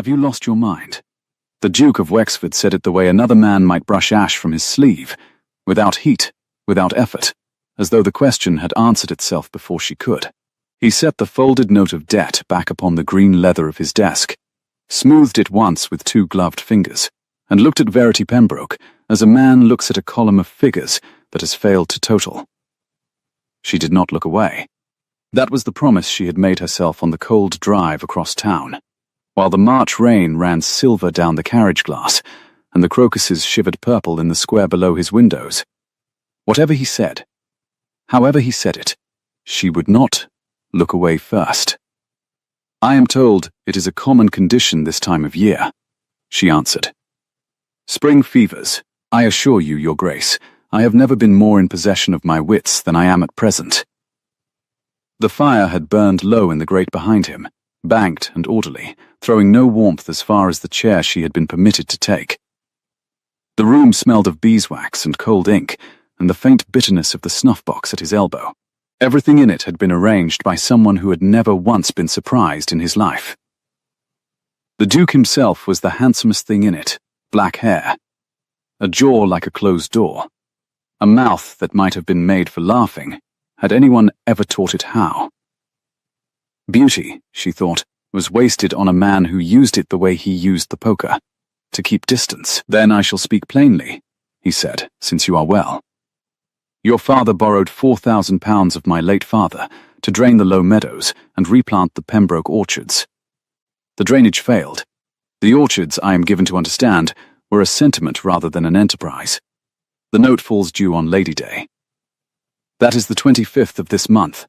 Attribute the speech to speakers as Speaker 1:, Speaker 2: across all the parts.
Speaker 1: Have you lost your mind? The Duke of Wexford said it the way another man might brush ash from his sleeve, without heat, without effort, as though the question had answered itself before she could. He set the folded note of debt back upon the green leather of his desk, smoothed it once with two gloved fingers, and looked at Verity Pembroke as a man looks at a column of figures that has failed to total. She did not look away. That was the promise she had made herself on the cold drive across town, while the March rain ran silver down the carriage glass, and the crocuses shivered purple in the square below his windows. Whatever he said, however he said it, she would not look away first. "I am told it is a common condition this time of year," she answered. "Spring fevers. I assure you, Your Grace, I have never been more in possession of my wits than I am at present." The fire had burned low in the grate behind him, banked and orderly, throwing no warmth as far as the chair she had been permitted to take. The room smelled of beeswax and cold ink, and the faint bitterness of the snuff-box at his elbow. Everything in it had been arranged by someone who had never once been surprised in his life. The Duke himself was the handsomest thing in it, black hair, a jaw like a closed door, a mouth that might have been made for laughing, had anyone ever taught it how. Beauty, she thought, was wasted on a man who used it the way he used the poker, to keep distance. "Then I shall speak plainly," he said, "since you are well. Your father borrowed £4,000 of my late father to drain the low meadows and replant the Pembroke orchards. The drainage failed. The orchards, I am given to understand, were a sentiment rather than an enterprise. The note falls due on Lady Day. That is the 25th of this month.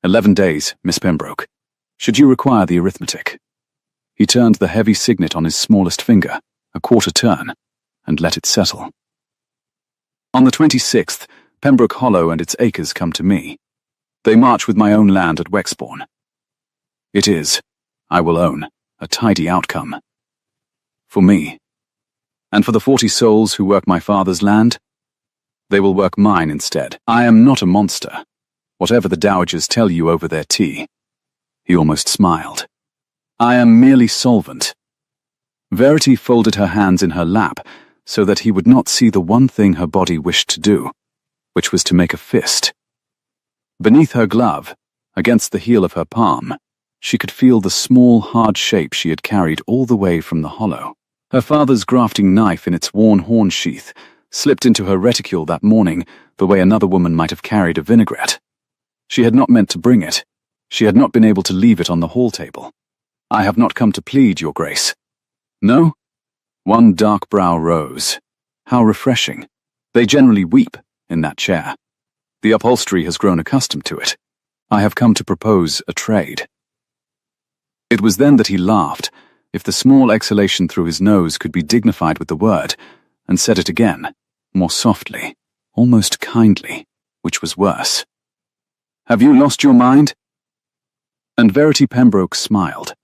Speaker 1: 11 days, Miss Pembroke. Should you require the arithmetic?" He turned the heavy signet on his smallest finger, a quarter turn, and let it settle. "On the 26th, Pembroke Hollow and its acres come to me. They march with my own land at Wexbourne. It is, I will own, a tidy outcome. For me. And for the 40 souls who work my father's land, they will work mine instead. I am not a monster, whatever the dowagers tell you over their tea." He almost smiled. "I am merely solvent." Verity folded her hands in her lap so that he would not see the one thing her body wished to do, which was to make a fist. Beneath her glove, against the heel of her palm, she could feel the small, hard shape she had carried all the way from the hollow. Her father's grafting knife in its worn horn sheath slipped into her reticule that morning the way another woman might have carried a vinaigrette. She had not meant to bring it. She had not been able to leave it on the hall table. "I have not come to plead, Your Grace." "No?" One dark brow rose. "How refreshing. They generally weep in that chair. The upholstery has grown accustomed to it. I have come to propose a trade." It was then that he laughed, if the small exhalation through his nose could be dignified with the word, and said it again, more softly, almost kindly, which was worse. "Have you lost your mind?" And Verity Pembroke smiled.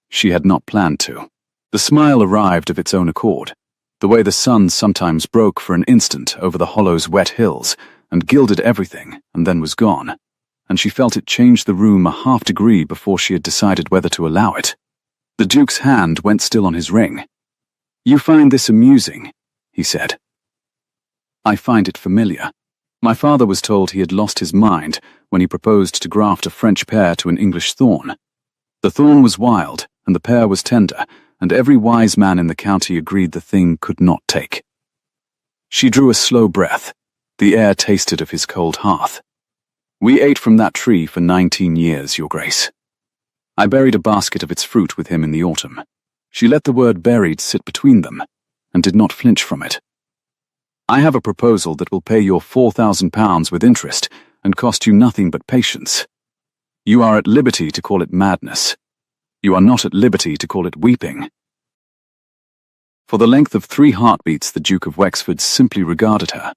Speaker 1: She had not planned to. The smile arrived of its own accord, the way the sun sometimes broke for an instant over the hollow's wet hills and gilded everything and then was gone, and she felt it change the room a half-degree before she had decided whether to allow it. The Duke's hand went still on his ring. "You find this amusing," he said. "I find it familiar. My father was told he had lost his mind when he proposed to graft a French pear to an English thorn. The thorn was wild, and the pear was tender, and every wise man in the county agreed the thing could not take." She drew a slow breath. The air tasted of his cold hearth. "We ate from that tree for 19 years, Your Grace. I buried a basket of its fruit with him in the autumn." She let the word buried sit between them, and did not flinch from it. "I have a proposal that will pay your £4,000 with interest and cost you nothing but patience. You are at liberty to call it madness. You are not at liberty to call it weeping." For the length of 3 heartbeats the Duke of Wexford simply regarded her,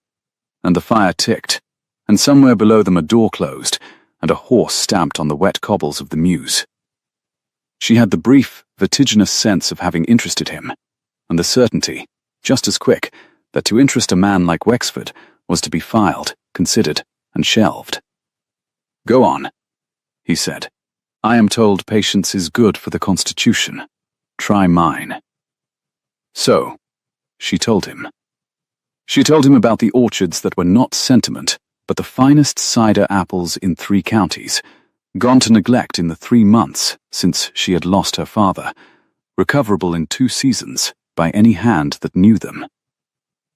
Speaker 1: and the fire ticked, and somewhere below them a door closed, and a horse stamped on the wet cobbles of the mews. She had the brief, vertiginous sense of having interested him, and the certainty, just as quick, that to interest a man like Wexford was to be filed, considered, and shelved. "Go on," he said. "I am told patience is good for the constitution." Try mine. So, she told him. She told him about the orchards that were not sentiment, but the finest cider apples in 3 counties, gone to neglect in the 3 months since she had lost her father, recoverable in 2 seasons by any hand that knew them.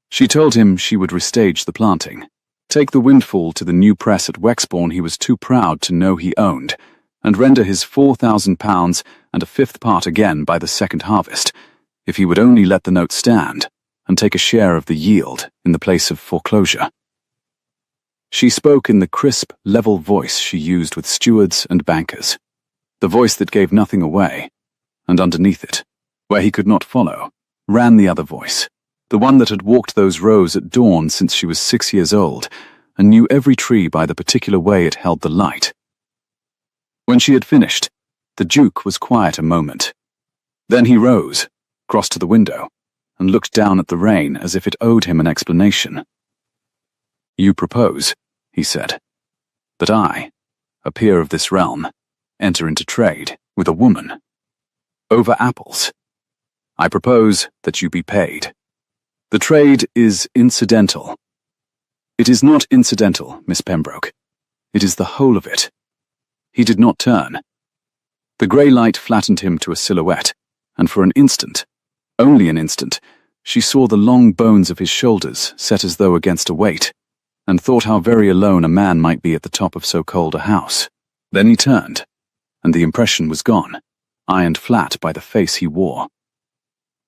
Speaker 1: She told him she would restage the planting, take the windfall to the new press at Wexbourne he was too proud to know he owned, and render his £4,000 and a 5th part again by the 2nd harvest, if he would only let the note stand and take a share of the yield in the place of foreclosure. She spoke in the crisp, level voice she used with stewards and bankers, the voice that gave nothing away, and underneath it, where he could not follow, ran the other voice, the one that had walked those rows at dawn since she was 6 years old, and knew every tree by the particular way it held the light. When she had finished, the Duke was quiet a moment. Then he rose, crossed to the window, and looked down at the rain as if it owed him an explanation. "You propose," he said, "that I, a peer of this realm, enter into trade with a woman over apples. I propose that you be paid. The trade is incidental." "It is not incidental, Miss Pembroke. It is the whole of it." He did not turn. The grey light flattened him to a silhouette, and for an instant, only an instant, she saw the long bones of his shoulders set as though against a weight, and thought how very alone a man might be at the top of so cold a house. Then he turned, and the impression was gone, ironed flat by the face he wore.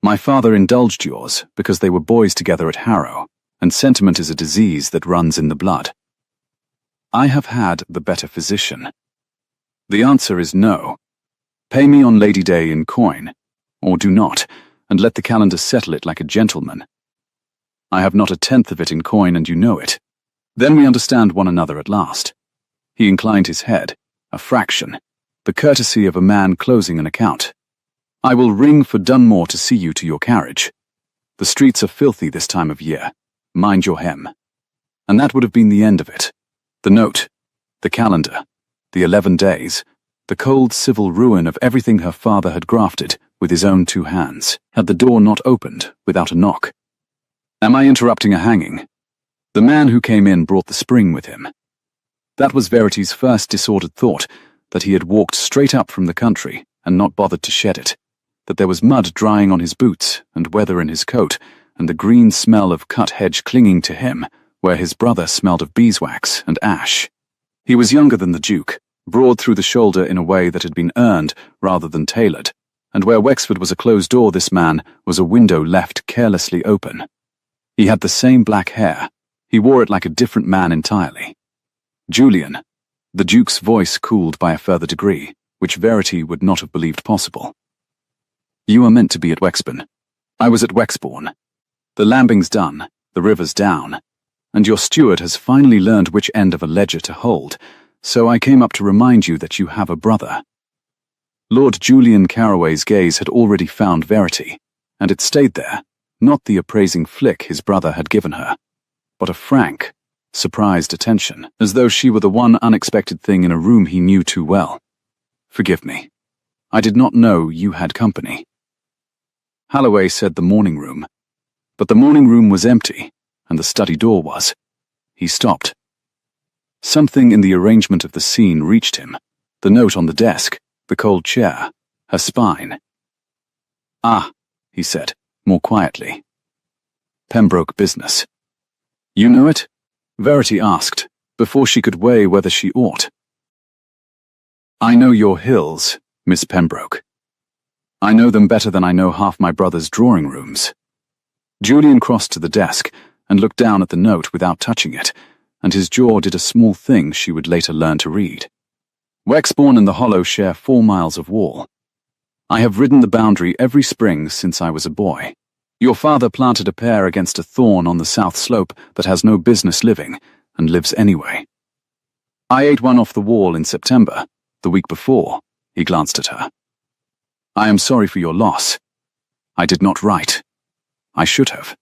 Speaker 1: "My father indulged yours because they were boys together at Harrow, and sentiment is a disease that runs in the blood. I have had the better physician. The answer is no. Pay me on Lady Day in coin, or do not, and let the calendar settle it like a gentleman. I have not a 10th of it in coin, and you know it. Then we understand one another at last." He inclined his head, a fraction, the courtesy of a man closing an account. "I will ring for Dunmore to see you to your carriage. The streets are filthy this time of year. Mind your hem." And that would have been the end of it. The note, the calendar, the 11 days, the cold civil ruin of everything her father had grafted with his own 2 hands, had the door not opened without a knock. "Am I interrupting a hanging?" The man who came in brought the spring with him. That was Verity's first disordered thought, that he had walked straight up from the country and not bothered to shed it, that there was mud drying on his boots and weather in his coat, and the green smell of cut hedge clinging to him, where his brother smelled of beeswax and ash. He was younger than the Duke, broad through the shoulder in a way that had been earned rather than tailored, and where Wexford was a closed door, this man was a window left carelessly open. He had the same black hair. He wore it like a different man entirely. "Julian," the Duke's voice cooled by a further degree, which Verity would not have believed possible. "You are meant to be at Wexbourne. I was at Wexbourne. The lambing's done, the river's down, and your steward has finally learned which end of a ledger to hold, so I came up to remind you that you have a brother." Lord Julian Carroway's gaze had already found Verity, and it stayed there, not the appraising flick his brother had given her, but a frank, surprised attention, as though she were the one unexpected thing in a room he knew too well. "Forgive me. I did not know you had company." Halloway said the morning room, but the morning room was empty, and the study door was. He stopped. Something in the arrangement of the scene reached him, the note on the desk, the cold chair, her spine. "Ah," he said, more quietly. "Pembroke business." "You know it?" Verity asked, before she could weigh whether she ought. "I know your hills, Miss Pembroke. I know them better than I know half my brother's drawing rooms." Julian crossed to the desk and looked down at the note without touching it, and his jaw did a small thing she would later learn to read. "Wexbourne and the Hollow share 4 miles of wall. I have ridden the boundary every spring since I was a boy. Your father planted a pear against a thorn on the south slope that has no business living, and lives anyway. I ate one off the wall in September, the week before." He glanced at her. "I am sorry for your loss. I did not write. I should have."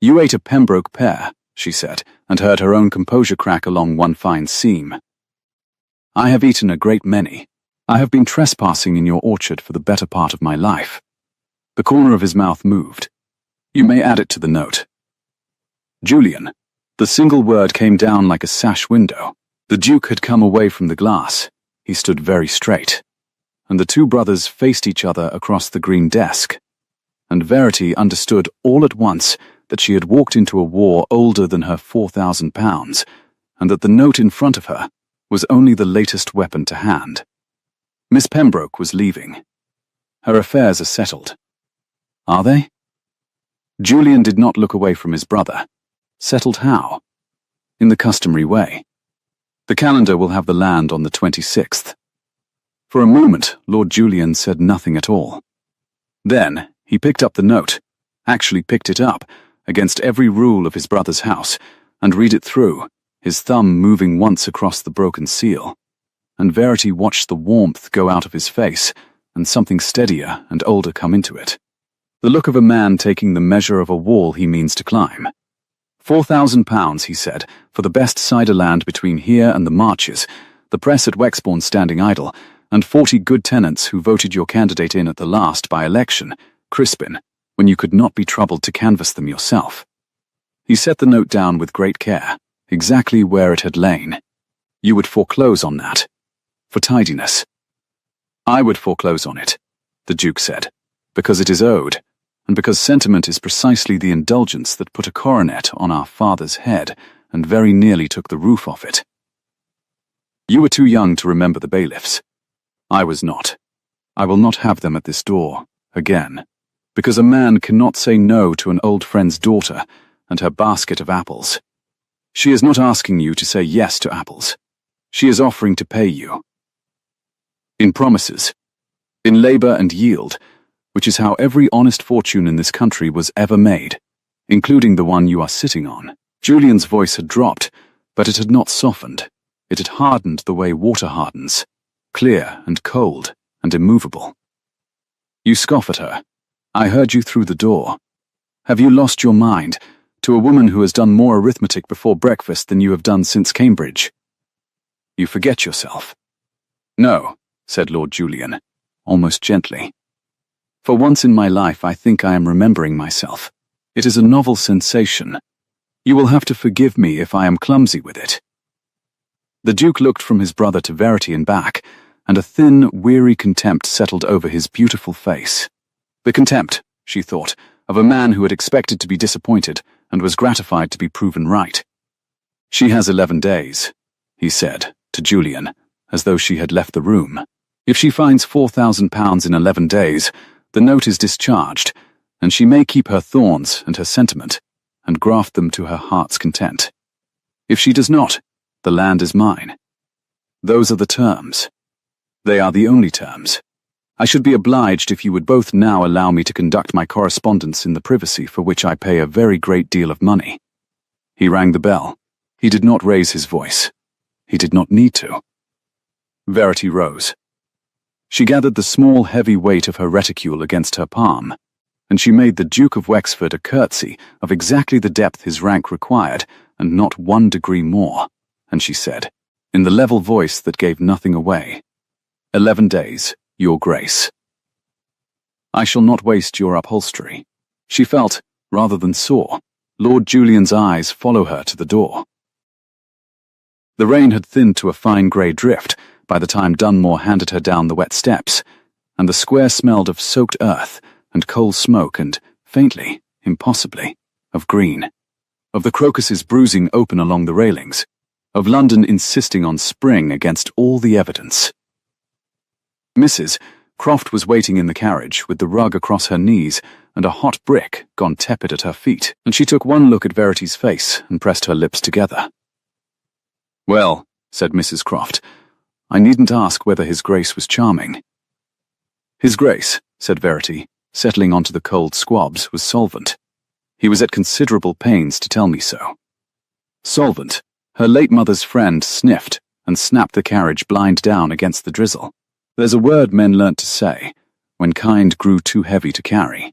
Speaker 1: "You ate a Pembroke pear," she said, and heard her own composure crack along one fine seam. "I have eaten a great many, I have been trespassing in your orchard for the better part of my life. The corner of his mouth moved. You may add it to the note. Julian. The single word came down like a sash window. The Duke had come away from the glass. He stood very straight. And the two brothers faced each other across the green desk. And Verity understood all at once that she had walked into a war older than her £4,000, and that the note in front of her was only the latest weapon to hand. Miss Pembroke was leaving. Her affairs are settled. Are they? Julian did not look away from his brother. Settled how? In the customary way. The calendar will have the land on the 26th. For a moment, Lord Julian said nothing at all. Then he picked up the note, actually picked it up, against every rule of his brother's house, and read it through, his thumb moving once across the broken seal. And Verity watched the warmth go out of his face, and something steadier and older come into it. The look of a man taking the measure of a wall he means to climb. £4,000, he said, for the best cider land between here and the Marches, the press at Wexbourne standing idle, and 40 good tenants who voted your candidate in at the last by-election, Crispin, when you could not be troubled to canvass them yourself. He set the note down with great care, exactly where it had lain. You would foreclose on that. For tidiness. I would foreclose on it, the Duke said, because it is owed, and because sentiment is precisely the indulgence that put a coronet on our father's head and very nearly took the roof off it. You were too young to remember the bailiffs. I was not. I will not have them at this door, again, because a man cannot say no to an old friend's daughter and her basket of apples. She is not asking you to say yes to apples. She is offering to pay you. In promises, in labour and yield, which is how every honest fortune in this country was ever made, including the one you are sitting on. Julian's voice had dropped, but it had not softened. It had hardened the way water hardens, clear and cold and immovable. You scoff at her. I heard you through the door. Have you lost your mind to a woman who has done more arithmetic before breakfast than you have done since Cambridge? You forget yourself. No, said Lord Julian, almost gently. For once in my life I think I am remembering myself. It is a novel sensation. You will have to forgive me if I am clumsy with it. The Duke looked from his brother to Verity and back, and a thin, weary contempt settled over his beautiful face. The contempt, she thought, of a man who had expected to be disappointed and was gratified to be proven right. She has 11 days, he said to Julian, as though she had left the room. If she finds £4,000 in 11 days, the note is discharged, and she may keep her thorns and her sentiment, and graft them to her heart's content. If she does not, the land is mine. Those are the terms. They are the only terms. I should be obliged if you would both now allow me to conduct my correspondence in the privacy for which I pay a very great deal of money. He rang the bell. He did not raise his voice. He did not need to. Verity rose. She gathered the small, heavy weight of her reticule against her palm, and she made the Duke of Wexford a curtsy of exactly the depth his rank required, and not 1 degree more, and she said, in the level voice that gave nothing away, 11 days, Your Grace. I shall not waste your upholstery. She felt, rather than saw, Lord Julian's eyes follow her to the door. The rain had thinned to a fine grey drift by the time Dunmore handed her down the wet steps, and the square smelled of soaked earth and coal smoke and, faintly, impossibly, of green, of the crocuses bruising open along the railings, of London insisting on spring against all the evidence. Mrs. Croft was waiting in the carriage with the rug across her knees and a hot brick gone tepid at her feet, and she took one look at Verity's face and pressed her lips together. Well, said Mrs. Croft, I needn't ask whether His Grace was charming. His Grace, said Verity, settling onto the cold squabs, was solvent. He was at considerable pains to tell me so. Solvent, her late mother's friend, sniffed and snapped the carriage blind down against the drizzle. There's a word men learnt to say, when kind grew too heavy to carry.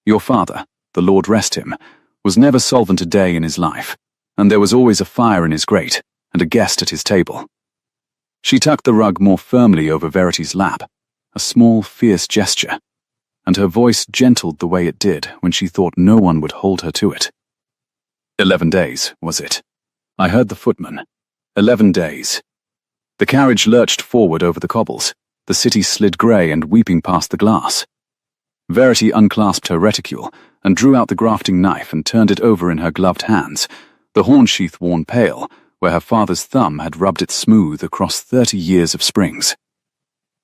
Speaker 1: Your father, the Lord rest him, was never solvent a day in his life, and there was always a fire in his grate, and a guest at his table. She tucked the rug more firmly over Verity's lap, a small, fierce gesture, and her voice gentled the way it did when she thought no one would hold her to it. 11 days, was it? I heard the footman. 11 days. The carriage lurched forward over the cobbles. The city slid grey and weeping past the glass. Verity unclasped her reticule and drew out the grafting knife and turned it over in her gloved hands, the horn sheath worn pale, where her father's thumb had rubbed it smooth across 30 years of springs.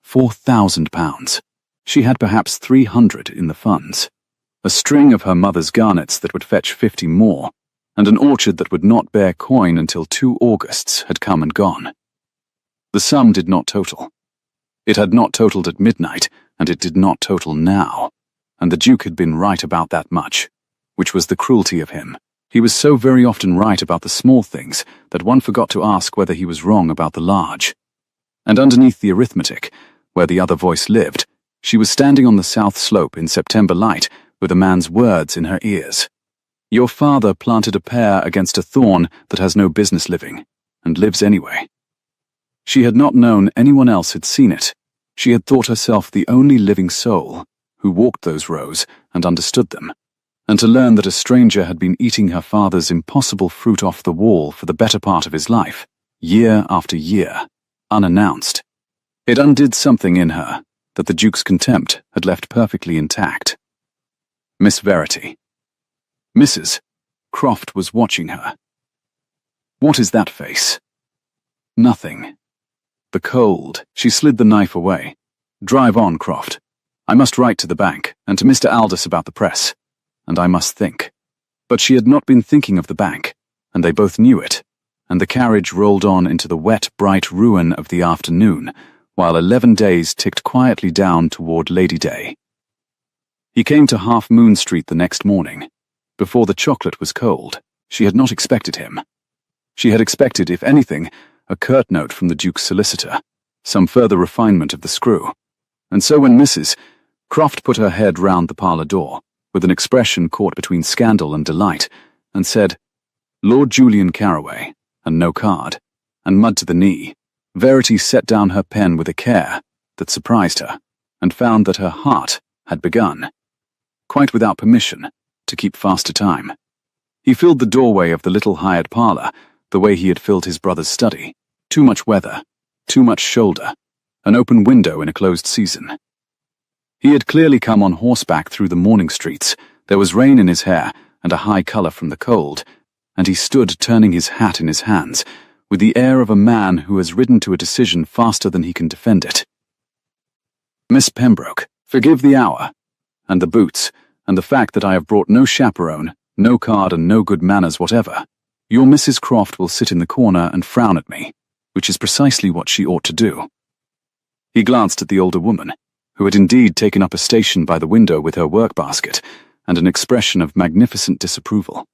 Speaker 1: £4,000. She had perhaps 300 in the funds. A string of her mother's garnets that would fetch 50 more, and an orchard that would not bear coin until 2 Augusts had come and gone. The sum did not total. It had not totaled at midnight, and it did not total now, and the Duke had been right about that much, which was the cruelty of him. He was so very often right about the small things that one forgot to ask whether he was wrong about the large. And underneath the arithmetic, where the other voice lived, she was standing on the south slope in September light with a man's words in her ears. Your father planted a pear against a thorn that has no business living, and lives anyway. She had not known anyone else had seen it. She had thought herself the only living soul who walked those rows and understood them, and to learn that a stranger had been eating her father's impossible fruit off the wall for the better part of his life, year after year, unannounced. It undid something in her that the Duke's contempt had left perfectly intact. Miss Verity. Mrs. Croft was watching her. What is that face? Nothing. The cold. She slid the knife away. Drive on, Croft. I must write to the bank, and to Mr. Aldous about the press. And I must think. But she had not been thinking of the bank, and they both knew it, and the carriage rolled on into the wet, bright ruin of the afternoon, while 11 days ticked quietly down toward Lady Day. He came to Half Moon Street the next morning. Before the chocolate was cold, she had not expected him. She had expected, if anything, a curt note from the Duke's solicitor, some further refinement of the screw. And so when Mrs. Croft put her head round the parlour door, with an expression caught between scandal and delight, and said, Lord Julian Carroway, and no card, and mud to the knee, Verity set down her pen with a care that surprised her, and found that her heart had begun, quite without permission, to keep faster time. He filled the doorway of the little hired parlour the way he had filled his brother's study. Too much weather, too much shoulder, an open window in a closed season. He had clearly come on horseback through the morning streets. There was rain in his hair and a high colour from the cold, and he stood turning his hat in his hands, with the air of a man who has ridden to a decision faster than he can defend it. Miss Pembroke, forgive the hour, and the boots, and the fact that I have brought no chaperone, no card, and no good manners whatever. Your Mrs. Croft will sit in the corner and frown at me, which is precisely what she ought to do. He glanced at the older woman, who had indeed taken up a station by the window with her work-basket, and an expression of magnificent disapproval.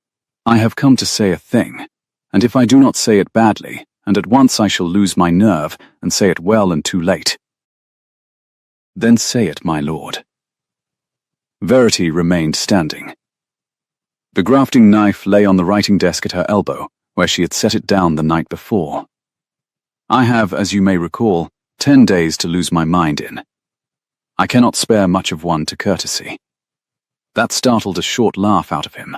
Speaker 1: I have come to say a thing, and if I do not say it badly, and at once I shall lose my nerve, and say it well and too late. Then say it, my lord. Verity remained standing. The grafting knife lay on the writing desk at her elbow, where she had set it down the night before. I have, as you may recall, 10 days to lose my mind in. I cannot spare much of one to courtesy. That startled a short laugh out of him,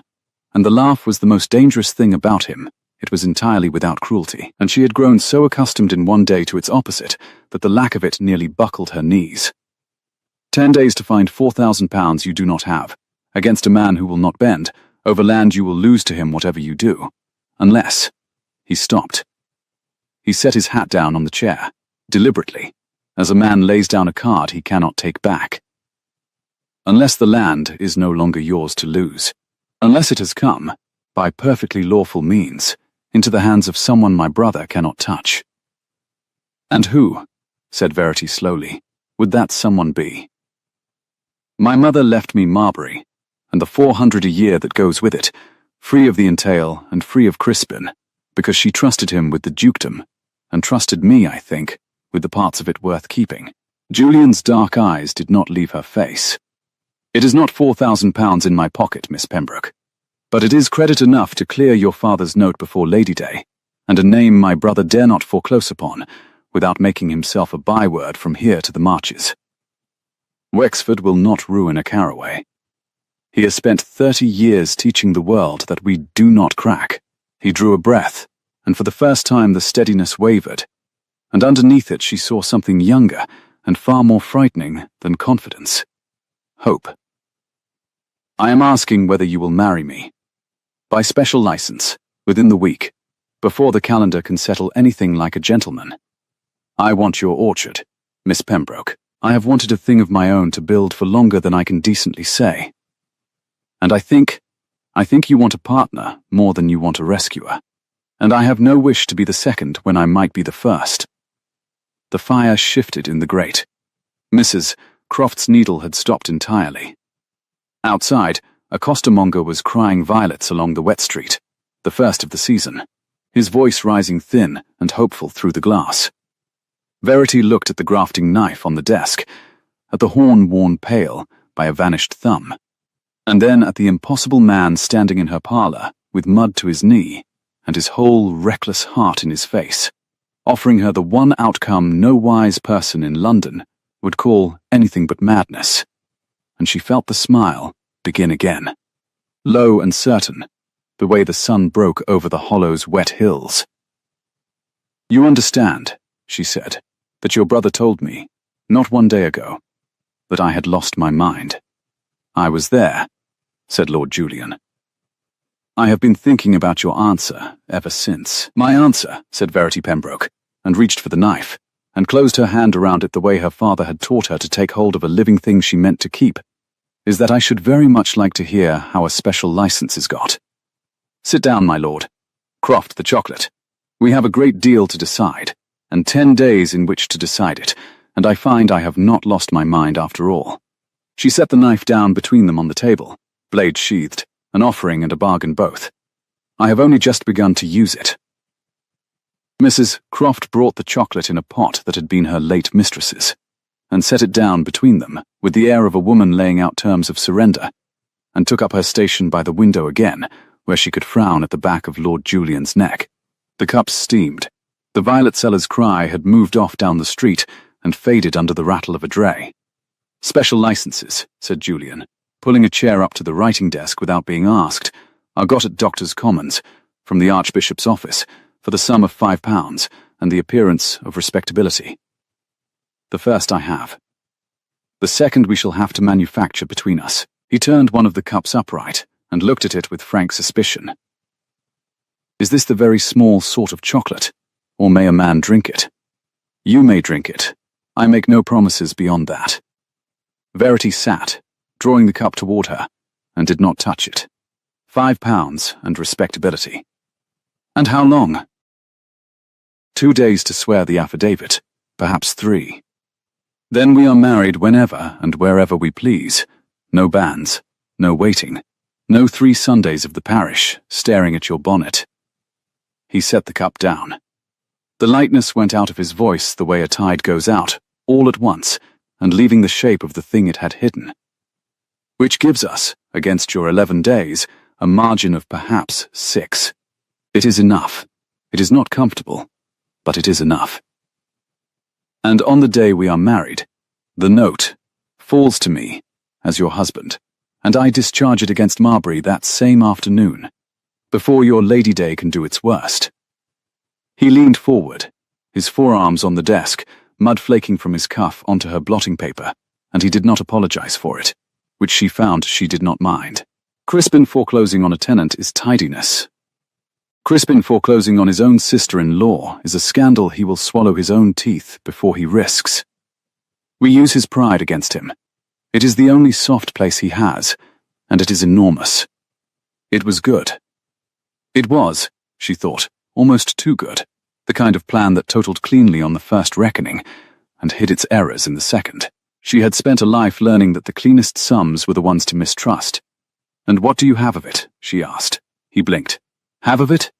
Speaker 1: and the laugh was the most dangerous thing about him. It was entirely without cruelty, and she had grown so accustomed in one day to its opposite that the lack of it nearly buckled her knees. 10 days to find £4,000 you do not have, against a man who will not bend. Over land you will lose to him whatever you do. Unless... He stopped. He set his hat down on the chair, deliberately, as a man lays down a card he cannot take back. Unless the land is no longer yours to lose. Unless it has come, by perfectly lawful means, into the hands of someone my brother cannot touch. And who, said Verity slowly, would that someone be? My mother left me Marbury, and the 400 a year that goes with it, free of the entail and free of Crispin, because she trusted him with the dukedom, and trusted me, I think, with the parts of it worth keeping. Julian's dark eyes did not leave her face. It is not £4,000 in my pocket, Miss Pembroke, but it is credit enough to clear your father's note before Lady Day, and a name my brother dare not foreclose upon, without making himself a byword from here to the marches. Wexford will not ruin a caraway. He has spent 30 years teaching the world that we do not crack. He drew a breath, and for the first time the steadiness wavered, and underneath it she saw something younger and far more frightening than confidence. Hope. I am asking whether you will marry me. By special license, within the week, before the calendar can settle anything like a gentleman. I want your orchard, Miss Pembroke. I have wanted a thing of my own to build for longer than I can decently say. And I think you want a partner more than you want a rescuer. And I have no wish to be the second when I might be the first. The fire shifted in the grate. Mrs. Croft's needle had stopped entirely. Outside, a costermonger was crying violets along the wet street, the first of the season, his voice rising thin and hopeful through the glass. Verity looked at the grafting knife on the desk, at the horn worn pale by a vanished thumb, and then at the impossible man standing in her parlour with mud to his knee and his whole reckless heart in his face, offering her the one outcome no wise person in London would call anything but madness. And she felt the smile begin again, low and certain, the way the sun broke over the hollow's wet hills. You understand, she said, that your brother told me, not one day ago, that I had lost my mind. I was there, said Lord Julian. I have been thinking about your answer ever since. My answer, said Verity Pembroke, and reached for the knife, and closed her hand around it the way her father had taught her to take hold of a living thing she meant to keep, is that I should very much like to hear how a special license is got. Sit down, my lord. Croft the chocolate. We have a great deal to decide, and 10 days in which to decide it, and I find I have not lost my mind after all. She set the knife down between them on the table, blade sheathed, an offering and a bargain both. I have only just begun to use it. Mrs. Croft brought the chocolate in a pot that had been her late mistress's, and set it down between them with the air of a woman laying out terms of surrender, and took up her station by the window again, where she could frown at the back of Lord Julian's neck. The cups steamed. The violet seller's cry had moved off down the street and faded under the rattle of a dray. Special licenses, said Julian, pulling a chair up to the writing desk without being asked, are got at Doctors' Commons, from the Archbishop's office, for the sum of £5 and the appearance of respectability. The first I have. The second we shall have to manufacture between us. He turned one of the cups upright and looked at it with frank suspicion. Is this the very small sort of chocolate, or may a man drink it? You may drink it. I make no promises beyond that. Verity sat, drawing the cup toward her, and did not touch it. £5 and respectability. And how long? 2 days to swear the affidavit, perhaps 3. Then we are married whenever and wherever we please. No banns, no waiting, no 3 Sundays of the parish staring at your bonnet. He set the cup down. The lightness went out of his voice the way a tide goes out, all at once, and leaving the shape of the thing it had hidden. Which gives us, against your 11 days, a margin of perhaps 6. It is enough. It is not comfortable, but it is enough. And on the day we are married, the note falls to me as your husband, and I discharge it against Marbury that same afternoon, before your Lady Day can do its worst. He leaned forward, his forearms on the desk, mud flaking from his cuff onto her blotting paper, and he did not apologize for it, which she found she did not mind. Crispin foreclosing on a tenant is tidiness. Crispin foreclosing on his own sister-in-law is a scandal he will swallow his own teeth before he risks. We use his pride against him. It is the only soft place he has, and it is enormous. It was good. It was, she thought, almost too good, the kind of plan that totaled cleanly on the first reckoning, and hid its errors in the second. She had spent a life learning that the cleanest sums were the ones to mistrust. And what do you have of it? She asked. He blinked. Have of it?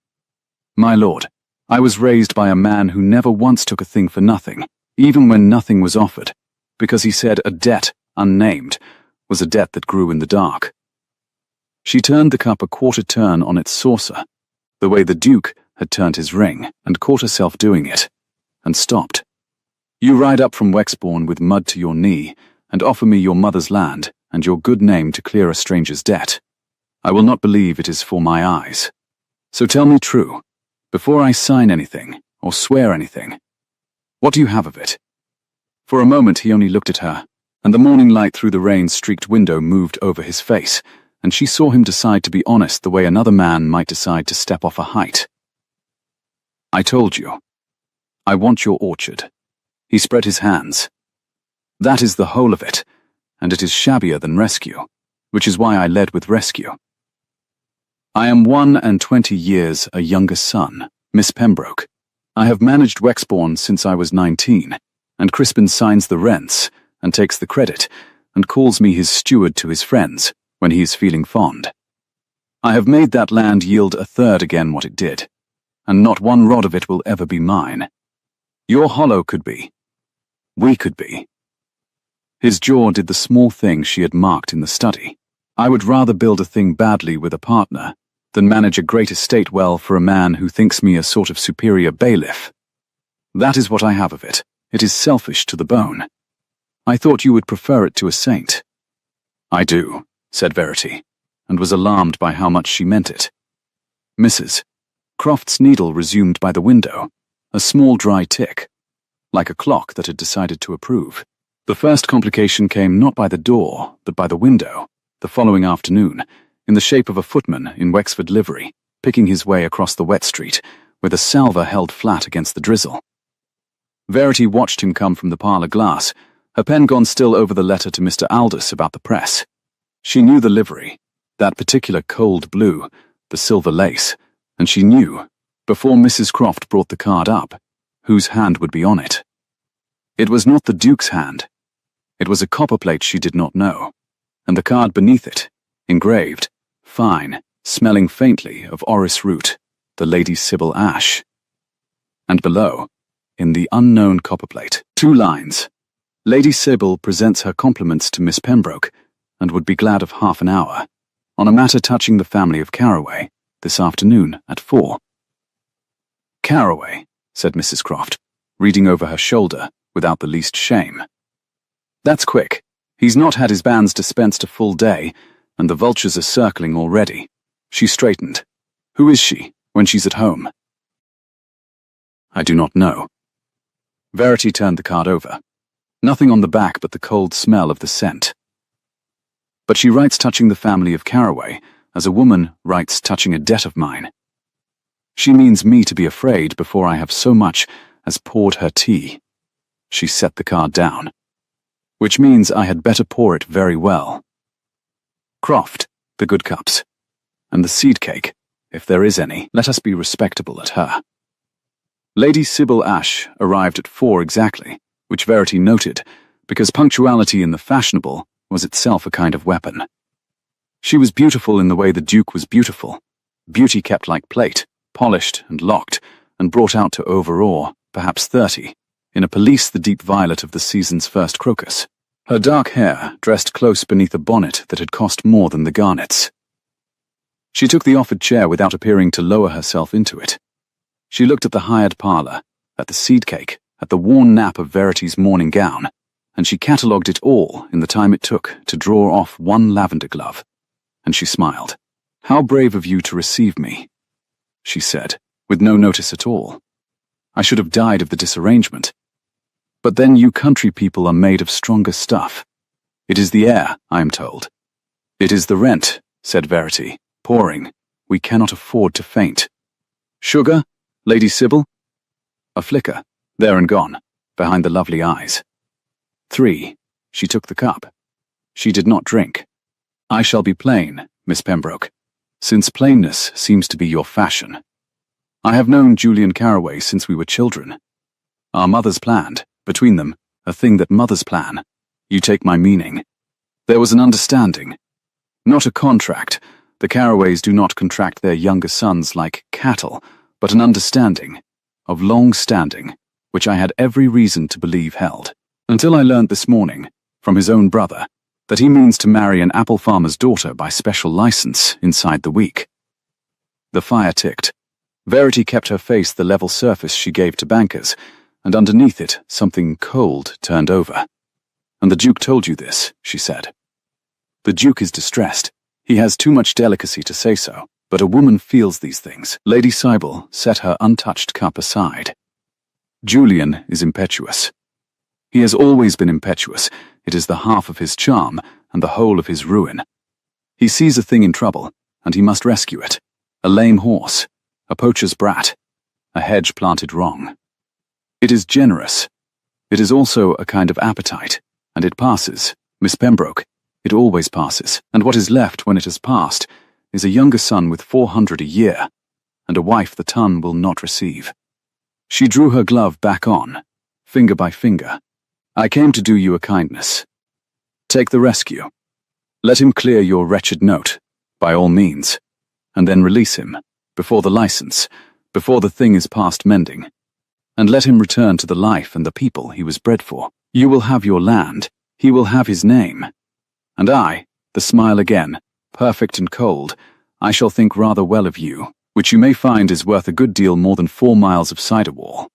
Speaker 1: My lord, I was raised by a man who never once took a thing for nothing, even when nothing was offered, because he said a debt, unnamed, was a debt that grew in the dark. She turned the cup a quarter turn on its saucer, the way the Duke had turned his ring, and caught herself doing it, and stopped. You ride up from Wexbourne with mud to your knee, and offer me your mother's land and your good name to clear a stranger's debt. I will not believe it is for my eyes. So tell me true, before I sign anything or swear anything. What do you have of it?" For a moment he only looked at her, and the morning light through the rain-streaked window moved over his face, and she saw him decide to be honest the way another man might decide to step off a height. "I told you. I want your orchard." He spread his hands. "That is the whole of it, and it is shabbier than rescue, which is why I led with rescue. I am 21 years a younger son, Miss Pembroke. I have managed Wexbourne since I was 19, and Crispin signs the rents and takes the credit and calls me his steward to his friends when he is feeling fond. I have made that land yield a third again what it did, and not one rod of it will ever be mine. Your hollow could be. We could be." His jaw did the small thing she had marked in the study. "I would rather build a thing badly with a partner than manage a great estate well for a man who thinks me a sort of superior bailiff. That is what I have of it. It is selfish to the bone. I thought you would prefer it to a saint." "I do," said Verity, and was alarmed by how much she meant it. Mrs. Croft's needle resumed by the window, a small dry tick, like a clock that had decided to approve. The first complication came not by the door, but by the window, the following afternoon, in the shape of a footman in Wexford livery, picking his way across the wet street, with a salver held flat against the drizzle. Verity watched him come from the parlour glass, her pen gone still over the letter to Mr. Aldous about the press. She knew the livery, that particular cold blue, the silver lace, and she knew, before Mrs. Croft brought the card up, whose hand would be on it. It was not the Duke's hand. It was a copperplate she did not know, and the card beneath it, engraved, fine, smelling faintly of orris root, the Lady Sybil Ash. And below, in the unknown copperplate, 2 lines. Lady Sybil presents her compliments to Miss Pembroke, and would be glad of half an hour, on a matter touching the family of Carraway, this afternoon at 4. "Carraway," said Mrs. Croft, reading over her shoulder without the least shame. "That's quick. He's not had his banns dispensed a full day, and the vultures are circling already." She straightened. "Who is she, when she's at home?" "I do not know." Verity turned the card over. Nothing on the back but the cold smell of the scent. "But she writes touching the family of Carraway, as a woman writes touching a debt of mine. She means me to be afraid before I have so much as poured her tea." She set the card down. "Which means I had better pour it very well. Croft, the good cups. And the seed cake, if there is any, let us be respectable at her." Lady Sybil Ash arrived at 4 exactly, which Verity noted, because punctuality in the fashionable was itself a kind of weapon. She was beautiful in the way the Duke was beautiful, beauty kept like plate, polished and locked, and brought out to overawe, perhaps 30, in a pelisse the deep violet of the season's first crocus. Her dark hair dressed close beneath a bonnet that had cost more than the garnets. She took the offered chair without appearing to lower herself into it. She looked at the hired parlour, at the seed cake, at the worn nap of Verity's morning gown, and she catalogued it all in the time it took to draw off one lavender glove. And she smiled. "How brave of you to receive me," she said, with no notice at all. "I should have died of the disarrangement. But then you country people are made of stronger stuff. It is the air, I am told." "It is the rent," said Verity, pouring. "We cannot afford to faint. Sugar, Lady Sybil?" A flicker, there and gone, behind the lovely eyes. 3. She took the cup. She did not drink. "I shall be plain, Miss Pembroke, since plainness seems to be your fashion. I have known Julian Carraway since we were children. Our mothers planned, between them, a thing that mothers plan. You take my meaning. There was an understanding. Not a contract. The Carraways do not contract their younger sons like cattle, but an understanding, of long standing, which I had every reason to believe held, until I learnt this morning, from his own brother, that he means to marry an apple farmer's daughter by special license inside the week." The fire ticked. Verity kept her face the level surface she gave to bankers, and underneath it something cold turned over. "And the Duke told you this," she said. "The Duke is distressed. He has too much delicacy to say so, but a woman feels these things." Lady Sybil set her untouched cup aside. "Julian is impetuous. He has always been impetuous. It is the half of his charm and the whole of his ruin. He sees a thing in trouble, and he must rescue it. A lame horse, a poacher's brat, a hedge planted wrong. It is generous. It is also a kind of appetite, and it passes. Miss Pembroke, it always passes, and what is left when it has passed is a younger son with 400 a year, and a wife the ton will not receive." She drew her glove back on, finger by finger. "I came to do you a kindness. Take the rescue. Let him clear your wretched note, by all means, and then release him, before the license, before the thing is past mending, and let him return to the life and the people he was bred for. You will have your land, he will have his name. And I, the smile again, perfect and cold, I shall think rather well of you, which you may find is worth a good deal more than 4 miles of cider wall."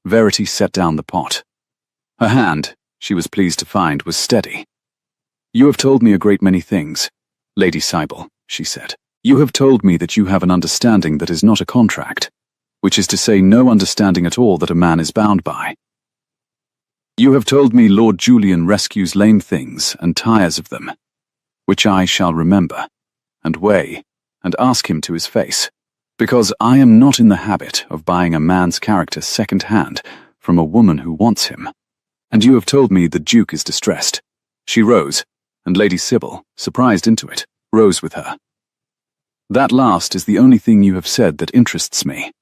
Speaker 1: Verity set down the pot. Her hand, she was pleased to find, was steady. "You have told me a great many things, Lady Sybil," she said. "You have told me that you have an understanding that is not a contract, which is to say no understanding at all that a man is bound by. You have told me Lord Julian rescues lame things and tires of them, which I shall remember, and weigh, and ask him to his face, because I am not in the habit of buying a man's character second-hand from a woman who wants him. And you have told me the Duke is distressed." She rose, and Lady Sybil, surprised into it, rose with her. "That last is the only thing you have said that interests me.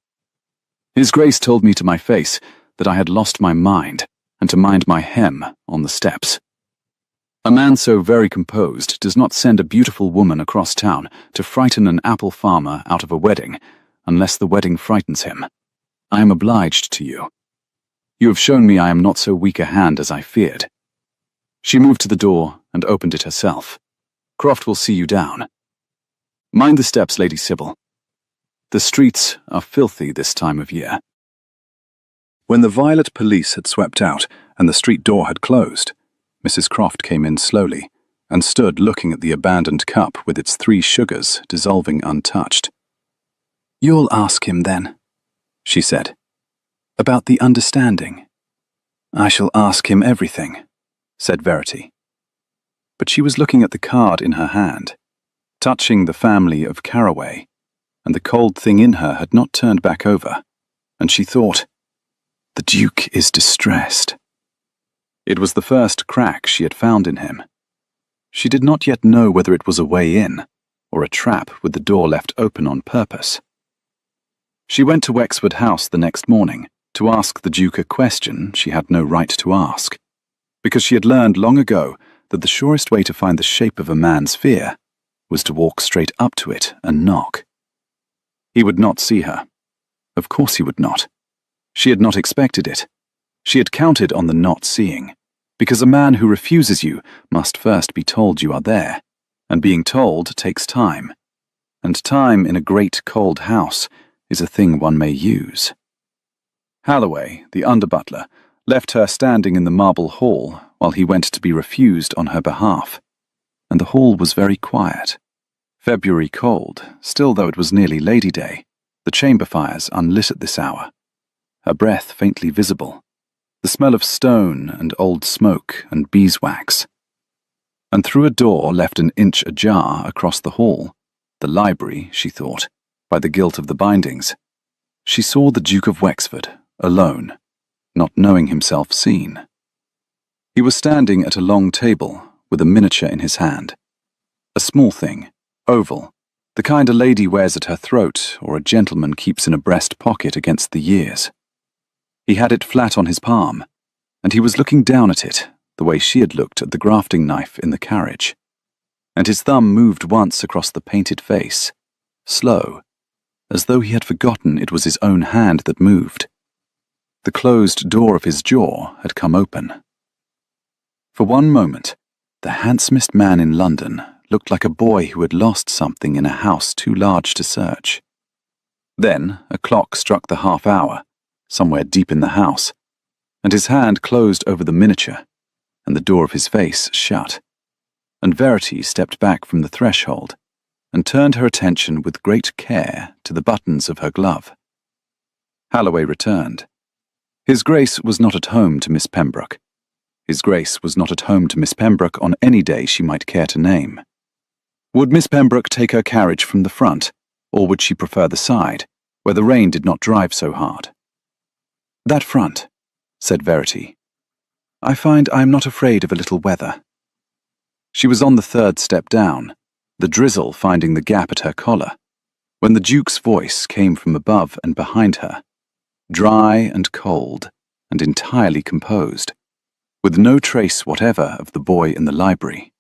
Speaker 1: His Grace told me to my face that I had lost my mind, and to mind my hem on the steps. A man so very composed does not send a beautiful woman across town to frighten an apple farmer out of a wedding, unless the wedding frightens him. I am obliged to you. You have shown me I am not so weak a hand as I feared." She moved to the door and opened it herself. "Croft will see you down. Mind the steps, Lady Sybil. The streets are filthy this time of year." When the violet police had swept out and the street door had closed, Mrs. Croft came in slowly and stood looking at the abandoned cup with its 3 sugars dissolving untouched. "You'll ask him then," she said, "about the understanding." "I shall ask him everything," said Verity. But she was looking at the card in her hand, touching the family of Caraway, and the cold thing in her had not turned back over, and she thought, "The Duke is distressed." It was the first crack she had found in him. She did not yet know whether it was a way in, or a trap with the door left open on purpose. She went to Wexford House the next morning to ask the Duke a question she had no right to ask, because she had learned long ago that the surest way to find the shape of a man's fear was to walk straight up to it and knock. He would not see her. Of course he would not. She had not expected it. She had counted on the not seeing, because a man who refuses you must first be told you are there, and being told takes time, and time in a great cold house is a thing one may use. Halloway, the under-butler, left her standing in the marble hall while he went to be refused on her behalf, and the hall was very quiet. February cold, still though it was nearly Lady Day, the chamber fires unlit at this hour, her breath faintly visible, the smell of stone and old smoke and beeswax. And through a door left an inch ajar across the hall, the library, she thought, by the gilt of the bindings, she saw the Duke of Wexford, alone, not knowing himself seen. He was standing at a long table with a miniature in his hand, a small thing, oval, the kind a lady wears at her throat or a gentleman keeps in a breast pocket against the years. He had it flat on his palm, and he was looking down at it the way she had looked at the grafting knife in the carriage, and his thumb moved once across the painted face, slow, as though he had forgotten it was his own hand that moved. The closed door of his jaw had come open. For one moment, the handsomest man in London looked like a boy who had lost something in a house too large to search. Then a clock struck the half-hour, somewhere deep in the house, and his hand closed over the miniature, and the door of his face shut, and Verity stepped back from the threshold and turned her attention with great care to the buttons of her glove. Halloway returned. His Grace was not at home to Miss Pembroke. His Grace was not at home to Miss Pembroke on any day she might care to name. Would Miss Pembroke take her carriage from the front, or would she prefer the side, where the rain did not drive so hard? "That front," said Verity. "I find I am not afraid of a little weather." She was on the third step down, the drizzle finding the gap at her collar, when the Duke's voice came from above and behind her, dry and cold and entirely composed, with no trace whatever of the boy in the library.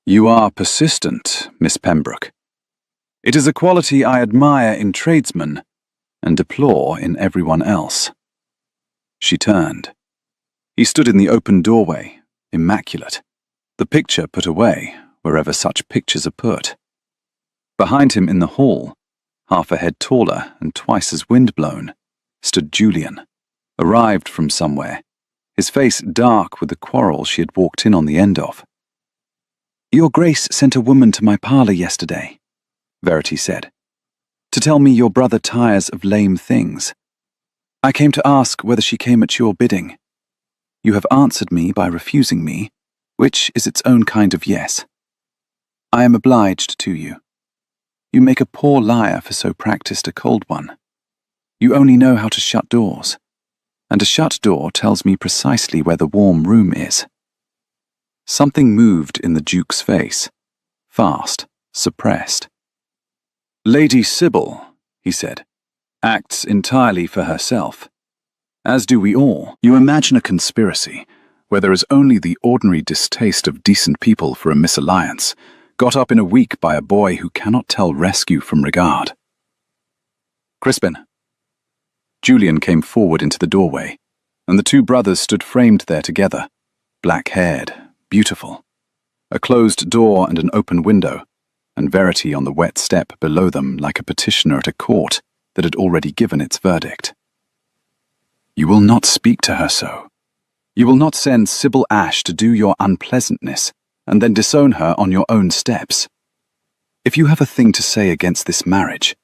Speaker 1: "You are persistent, Miss Pembroke. It is a quality I admire in tradesmen and deplore in everyone else." She turned. He stood in the open doorway, immaculate, the picture put away wherever such pictures are put. Behind him in the hall, half a head taller and twice as wind-blown, stood Julian, arrived from somewhere, his face dark with the quarrel she had walked in on the end of. "Your Grace sent a woman to my parlour yesterday," Verity said, "to tell me your brother tires of lame things. I came to ask whether she came at your bidding. You have answered me by refusing me, which is its own kind of yes. I am obliged to you. You make a poor liar for so practised a cold one. You only know how to shut doors, and a shut door tells me precisely where the warm room is." Something moved in the Duke's face, fast, suppressed. "Lady Sybil," he said, "acts entirely for herself. As do we all. You imagine a conspiracy, where there is only the ordinary distaste of decent people for a misalliance, got up in a week by a boy who cannot tell rescue from regard." "Crispin." Julian came forward into the doorway, and the two brothers stood framed there together, black-haired, beautiful. A closed door and an open window, and Verity on the wet step below them like a petitioner at a court that had already given its verdict. "You will not speak to her so. You will not send Sybil Ash to do your unpleasantness and then disown her on your own steps. If you have a thing to say against this marriage,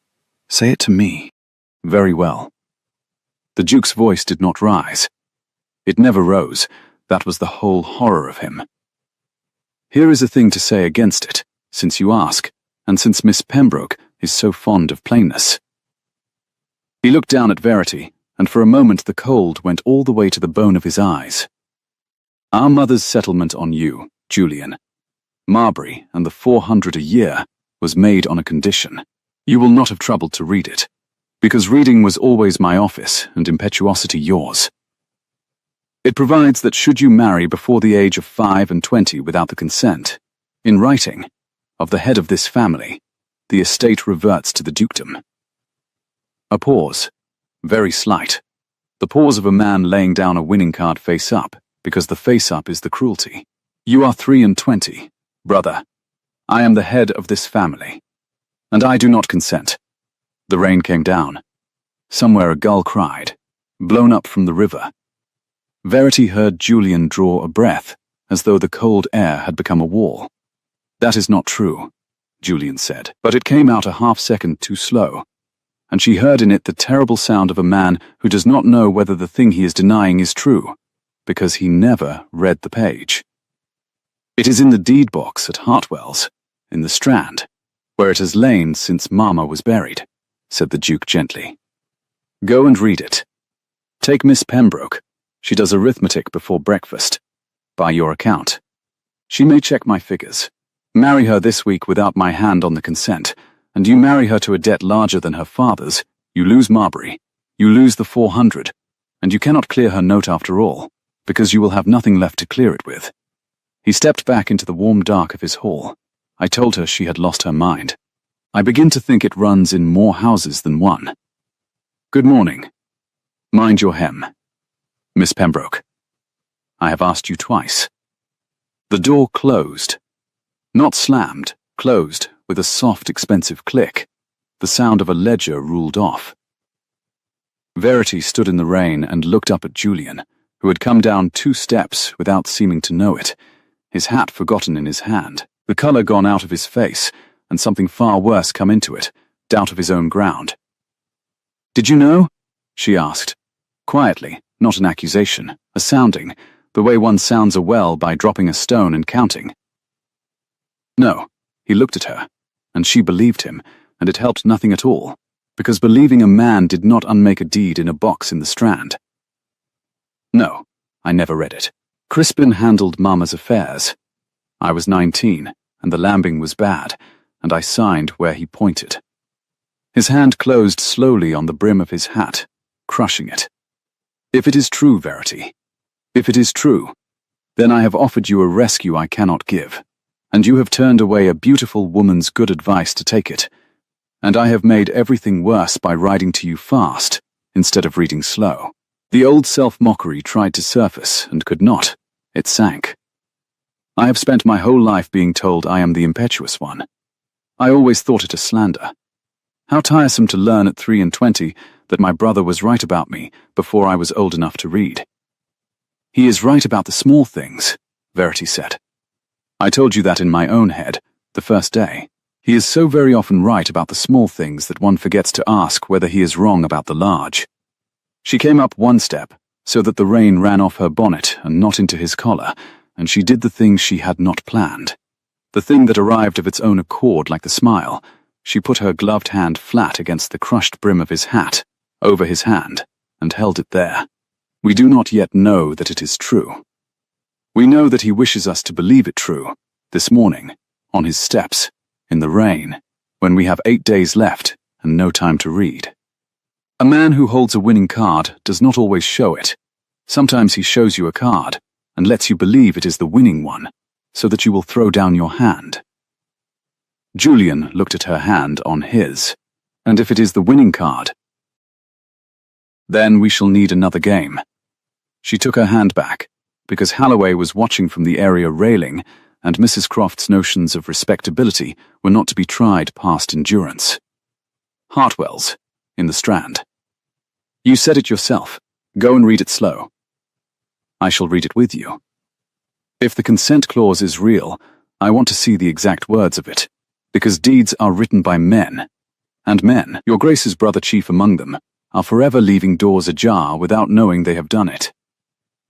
Speaker 1: say it to me." "Very well." The Duke's voice did not rise. It never rose. That was the whole horror of him. "Here is a thing to say against it, since you ask, and since Miss Pembroke is so fond of plainness." He looked down at Verity, and for a moment the cold went all the way to the bone of his eyes. "Our mother's settlement on you, Julian, Marbury, and the 400 a year was made on a condition. You will not have troubled to read it, because reading was always my office and impetuosity yours. It provides that should you marry before the age of 25 without the consent, in writing, of the head of this family, the estate reverts to the dukedom." A pause, very slight, the pause of a man laying down a winning card face up, because the face up is the cruelty. "You are 23, brother. I am the head of this family, and I do not consent." The rain came down. Somewhere a gull cried, blown up from the river. Verity heard Julian draw a breath, as though the cold air had become a wall. "That is not true," Julian said, but it came out a half-second too slow, and she heard in it the terrible sound of a man who does not know whether the thing he is denying is true, because he never read the page. "It is in the deed box at Hartwell's, in the Strand, where it has lain since Mamma was buried," said the Duke gently. "Go and read it. Take Miss Pembroke. She does arithmetic before breakfast. By your account. She may check my figures. Marry her this week without my hand on the consent, and you marry her to a debt larger than her father's, you lose Marbury, you lose the 400, and you cannot clear her note after all, because you will have nothing left to clear it with." He stepped back into the warm dark of his hall. "I told her she had lost her mind. I begin to think it runs in more houses than one. Good morning. Mind your hem. Miss Pembroke. I have asked you twice." The door closed. Not slammed, closed with a soft, expensive click. The sound of a ledger ruled off. Verity stood in the rain and looked up at Julian, who had come down 2 steps without seeming to know it, his hat forgotten in his hand, the colour gone out of his face, and something far worse come into it, doubt of his own ground. "Did you know?" she asked, quietly, not an accusation, a sounding, the way one sounds a well by dropping a stone and counting. No, he looked at her, and she believed him, and it helped nothing at all, because believing a man did not unmake a deed in a box in the Strand. "No, I never read it. Crispin handled Mama's affairs. I was 19, and the lambing was bad, and I signed where he pointed." His hand closed slowly on the brim of his hat, crushing it. "If it is true, Verity, if it is true, then I have offered you a rescue I cannot give, and you have turned away a beautiful woman's good advice to take it, and I have made everything worse by riding to you fast instead of reading slow." The old self-mockery tried to surface and could not. It sank. "I have spent my whole life being told I am the impetuous one. I always thought it a slander. How tiresome to learn at 3 and 20 that my brother was right about me before I was old enough to read." "He is right about the small things," Verity said. "I told you that in my own head, the first day. He is so very often right about the small things that one forgets to ask whether he is wrong about the large." She came up 1 step, so that the rain ran off her bonnet and not into his collar, and she did the thing she had not planned. The thing that arrived of its own accord like the smile. She put her gloved hand flat against the crushed brim of his hat, over his hand, and held it there. "We do not yet know that it is true. We know that he wishes us to believe it true, this morning, on his steps, in the rain, when we have 8 days left and no time to read. A man who holds a winning card does not always show it. Sometimes he shows you a card and lets you believe it is the winning one, so that you will throw down your hand." Julian looked at her hand on his. "And if it is the winning card, then we shall need another game." She took her hand back, because Halloway was watching from the area railing, and Mrs. Croft's notions of respectability were not to be tried past endurance. "Hartwell's, in the Strand. You said it yourself. Go and read it slow." "I shall read it with you. If the consent clause is real, I want to see the exact words of it, because deeds are written by men, and men, your Grace's brother chief among them, are forever leaving doors ajar without knowing they have done it."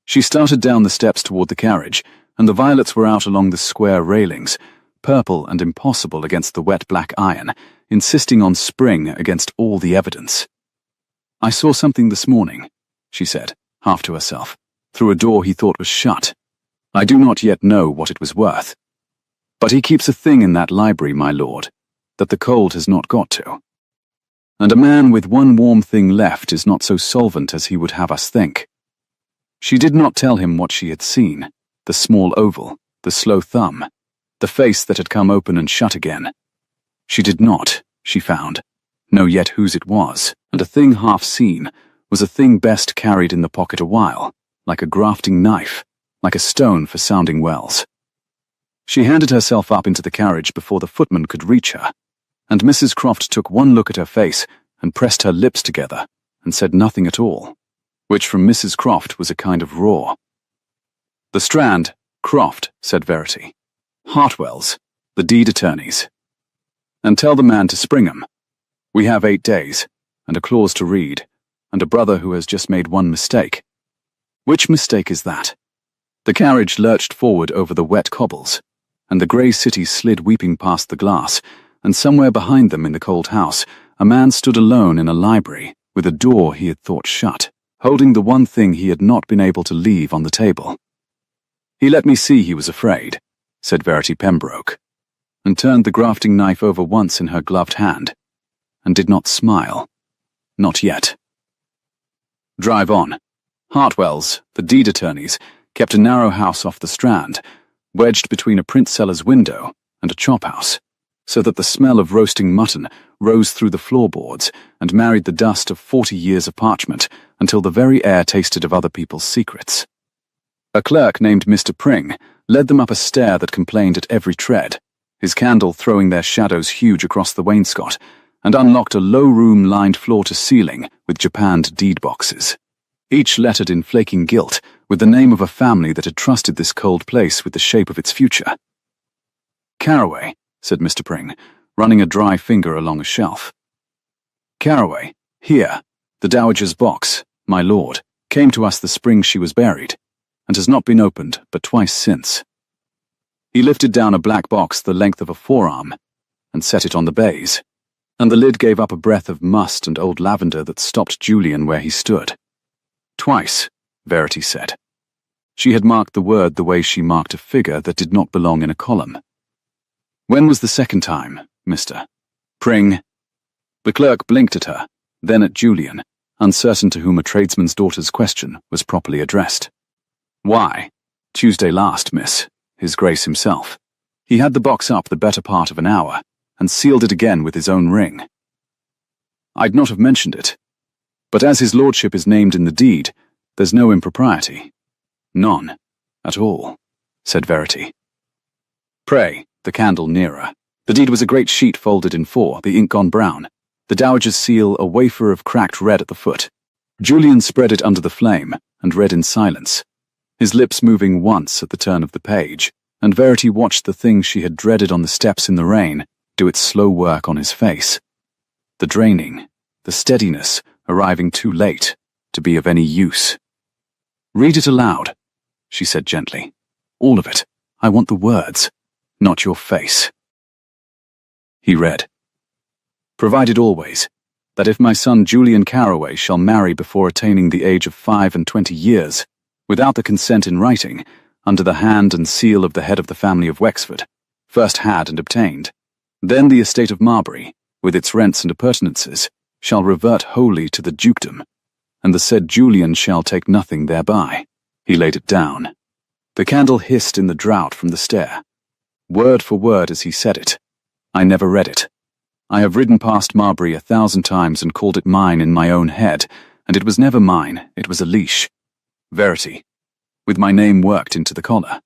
Speaker 1: She started down the steps toward the carriage, and the violets were out along the square railings, purple and impossible against the wet black iron, insisting on spring against all the evidence. "I saw something this morning," she said, half to herself, "through a door he thought was shut. I do not yet know what it was worth. But he keeps a thing in that library, my lord, that the cold has not got to. And a man with one warm thing left is not so solvent as he would have us think." She did not tell him what she had seen, the small oval, the slow thumb, the face that had come open and shut again. She did not, she found, know yet whose it was, and a thing half seen was a thing best carried in the pocket a while, like a grafting knife, like a stone for sounding wells. She handed herself up into the carriage before the footman could reach her, and Mrs. Croft took one look at her face and pressed her lips together and said nothing at all, which from Mrs. Croft was a kind of roar. "The Strand, Croft," said Verity. "Hartwell's, the deed attorneys. And tell the man to spring 'em. We have 8 days, and a clause to read, and a brother who has just made one mistake." "Which mistake is that?" The carriage lurched forward over the wet cobbles, and the grey city slid weeping past the glass, and somewhere behind them in the cold house, a man stood alone in a library, with a door he had thought shut, holding the one thing he had not been able to leave on the table. "He let me see he was afraid," said Verity Pembroke, and turned the grafting knife over once in her gloved hand, and did not smile. Not yet. Drive on. Hartwell's, the deed attorneys, kept a narrow house off the Strand, wedged between a print seller's window and a chop-house, so that the smell of roasting mutton rose through the floorboards and married the dust of 40 years of parchment until the very air tasted of other people's secrets. A clerk named Mr. Pring led them up a stair that complained at every tread, his candle throwing their shadows huge across the wainscot, and unlocked a low room lined floor to ceiling with japanned deed boxes, each lettered in flaking gilt with the name of a family that had trusted this cold place with the shape of its future. "Carraway," said Mr. Pring, running a dry finger along a shelf. "Carraway, here, the Dowager's box, my lord, came to us the spring she was buried, and has not been opened but twice since." He lifted down a black box the length of a forearm and set it on the baize, and the lid gave up a breath of must and old lavender that stopped Julian where he stood. "Twice," Verity said. She had marked the word the way she marked a figure that did not belong in a column. "When was the second time, Mr. Pring?" The clerk blinked at her, then at Julian, uncertain to whom a tradesman's daughter's question was properly addressed. "Why, Tuesday last, miss, His Grace himself. He had the box up the better part of an hour, and sealed it again with his own ring. I'd not have mentioned it, but as his lordship is named in the deed, there's no impropriety. None, at all," said Verity. "Pray, the candle nearer." The deed was a great sheet folded in four, the ink gone brown, the Dowager's seal a wafer of cracked red at the foot. Julian spread it under the flame and read in silence, his lips moving once at the turn of the page, and Verity watched the thing she had dreaded on the steps in the rain do its slow work on his face. The draining, the steadiness, arriving too late to be of any use. "Read it aloud," she said gently. "All of it. I want the words, not your face." He read, "Provided always, that if my son Julian Carraway shall marry before attaining the age of 25 years, without the consent in writing, under the hand and seal of the head of the family of Wexford, first had and obtained, then the estate of Marbury, with its rents and appurtenances, shall revert wholly to the dukedom, and the said Julian shall take nothing thereby." He laid it down. The candle hissed in the draught from the stair. Word for word as he said it. "I never read it. I have ridden past Marbury 1,000 times and called it mine in my own head, and it was never mine, it was a leash. Verity, with my name worked into the collar."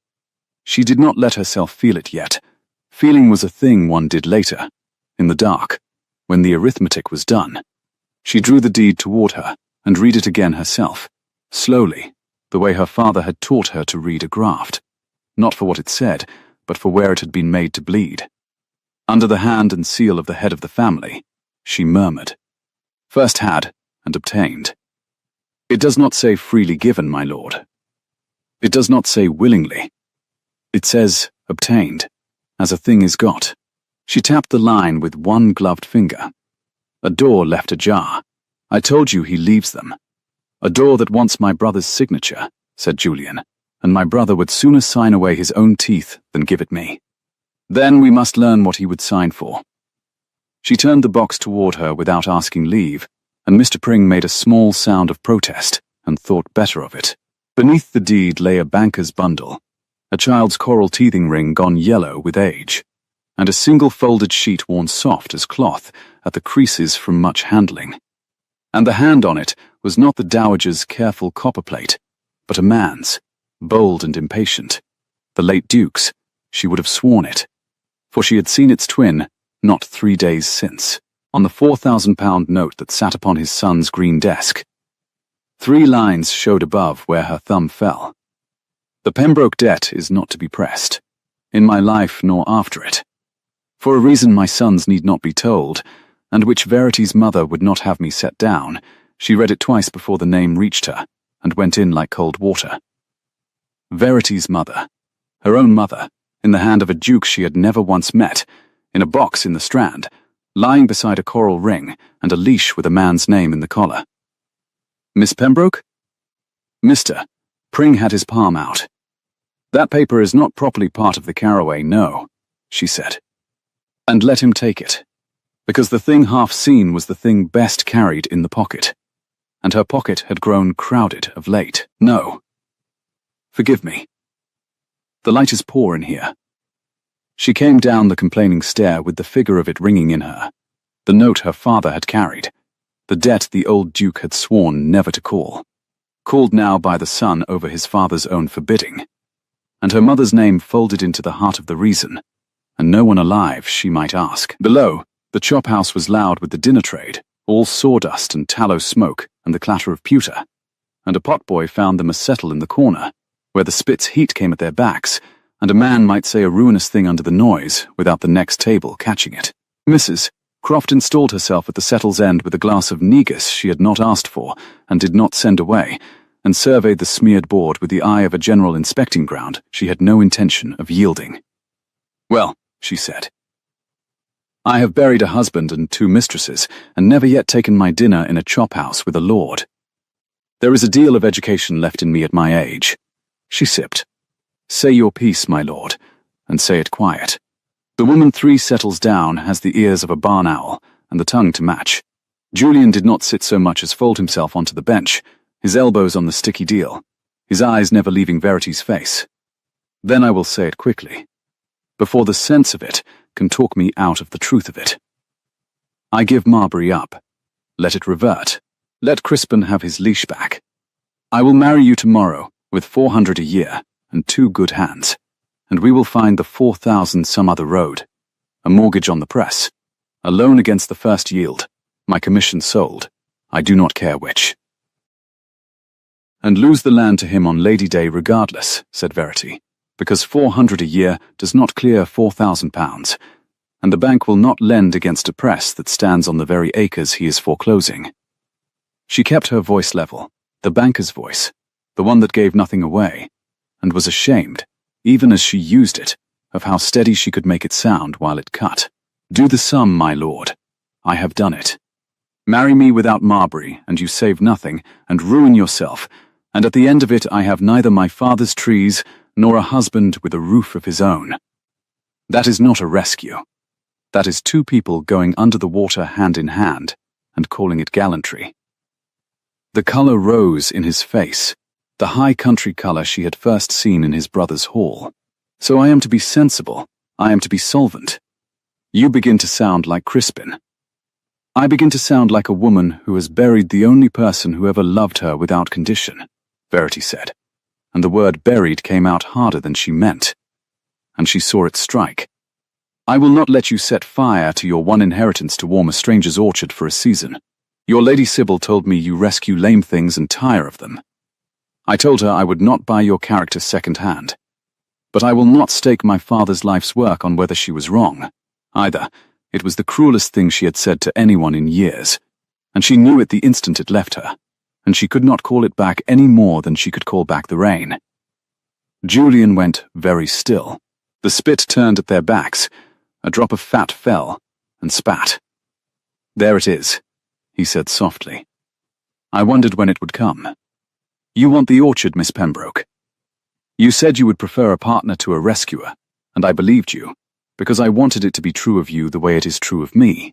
Speaker 1: She did not let herself feel it yet. Feeling was a thing one did later, in the dark, when the arithmetic was done. She drew the deed toward her and read it again herself, slowly, the way her father had taught her to read a graft, not for what it said, but for where it had been made to bleed. Under the hand and seal of the head of the family, she murmured, "First had and obtained. It does not say freely given, my lord. It does not say willingly. It says obtained, as a thing is got." She tapped the line with one gloved finger. "A door left ajar. I told you he leaves them. A door that wants my brother's signature," said Julian, "and my brother would sooner sign away his own teeth than give it me. Then we must learn what he would sign for." She turned the box toward her without asking leave, and Mr. Pring made a small sound of protest and thought better of it. Beneath the deed lay a banker's bundle, a child's coral teething ring gone yellow with age, and a single folded sheet worn soft as cloth at the creases from much handling. And the hand on it was not the Dowager's careful copperplate, but a man's, bold and impatient. The late Duke's, she would have sworn it, for she had seen its twin not 3 days since, on the £4,000 note that sat upon his son's green desk. 3 lines showed above where her thumb fell. "The Pembroke debt is not to be pressed, in my life nor after it, for a reason my sons need not be told, and which Verity's mother would not have me set down." She read it twice before the name reached her, and went in like cold water. Verity's mother, her own mother, in the hand of a duke she had never once met, in a box in the Strand, lying beside a coral ring and a leash with a man's name in the collar. "Miss Pembroke?" Mr. Pring had his palm out. "That paper is not properly part of the Carraway, no," she said. "And let him take it, because the thing half seen was the thing best carried in the pocket, and her pocket had grown crowded of late. No. Forgive me. The light is poor in here." She came down the complaining stair with the figure of it ringing in her, the note her father had carried, the debt the old Duke had sworn never to called now by the son over his father's own forbidding, and her mother's name folded into the heart of the reason, and no one alive, she might ask. Below, The chop house was loud with the dinner trade, all sawdust and tallow smoke and the clatter of pewter, and a potboy found them settle in the corner, where the spit's heat came at their backs, and a man might say a ruinous thing under the noise without the next table catching it. Mrs. Croft installed herself at the settle's end with a glass of negus she had not asked for and did not send away, and surveyed the smeared board with the eye of a general inspecting ground she had no intention of yielding. "Well," she said, "I have buried a husband and 2 mistresses, and never yet taken my dinner in a chop house with a lord. There is a deal of education left in me at my age." She sipped. "Say your piece, my lord, and say it quiet. The woman 3 settles down has the ears of a barn owl and the tongue to match." Julian did not sit so much as fold himself onto the bench, his elbows on the sticky deal, his eyes never leaving Verity's face. "Then I will say it quickly, before the sense of it can talk me out of the truth of it. I give Marbury up. Let it revert. Let Crispin have his leash back. I will marry you tomorrow with 400 a year and 2 good hands, and we will find the 4,000 some other road, a mortgage on the press, a loan against the first yield, my commission sold, I do not care which. And lose the land to him on Lady Day regardless," said Verity, "because 400 a year does not clear £4,000, and the bank will not lend against a press that stands on the very acres he is foreclosing." She kept her voice level, the banker's voice, the one that gave nothing away, and was ashamed, even as she used it, of how steady she could make it sound while it cut. "Do the sum, my lord. I have done it. Marry me without Marbury, and you save nothing, and ruin yourself, and at the end of it I have neither my father's trees nor a husband with a roof of his own. That is not a rescue. That is 2 people going under the water hand in hand, and calling it gallantry." The colour rose in his face, the high country colour she had first seen in his brother's hall. "So I am to be sensible, I am to be solvent. You begin to sound like Crispin. I begin to sound like a woman who has buried the only person who ever loved her without condition," Verity said, and the word buried came out harder than she meant, and she saw it strike. "I will not let you set fire to your one inheritance to warm a stranger's orchard for a season. Your Lady Sybil told me you rescue lame things and tire of them. I told her I would not buy your character second-hand. But I will not stake my father's life's work on whether she was wrong, either. It was the cruelest thing she had said to anyone in years, and she knew it the instant it left her, and she could not call it back any more than she could call back the rain." Julian went very still. The spit turned at their backs, a drop of fat fell, and spat. "There it is," he said softly. "I wondered when it would come. You want the orchard, Miss Pembroke. You said you would prefer a partner to a rescuer, and I believed you, because I wanted it to be true of you the way it is true of me.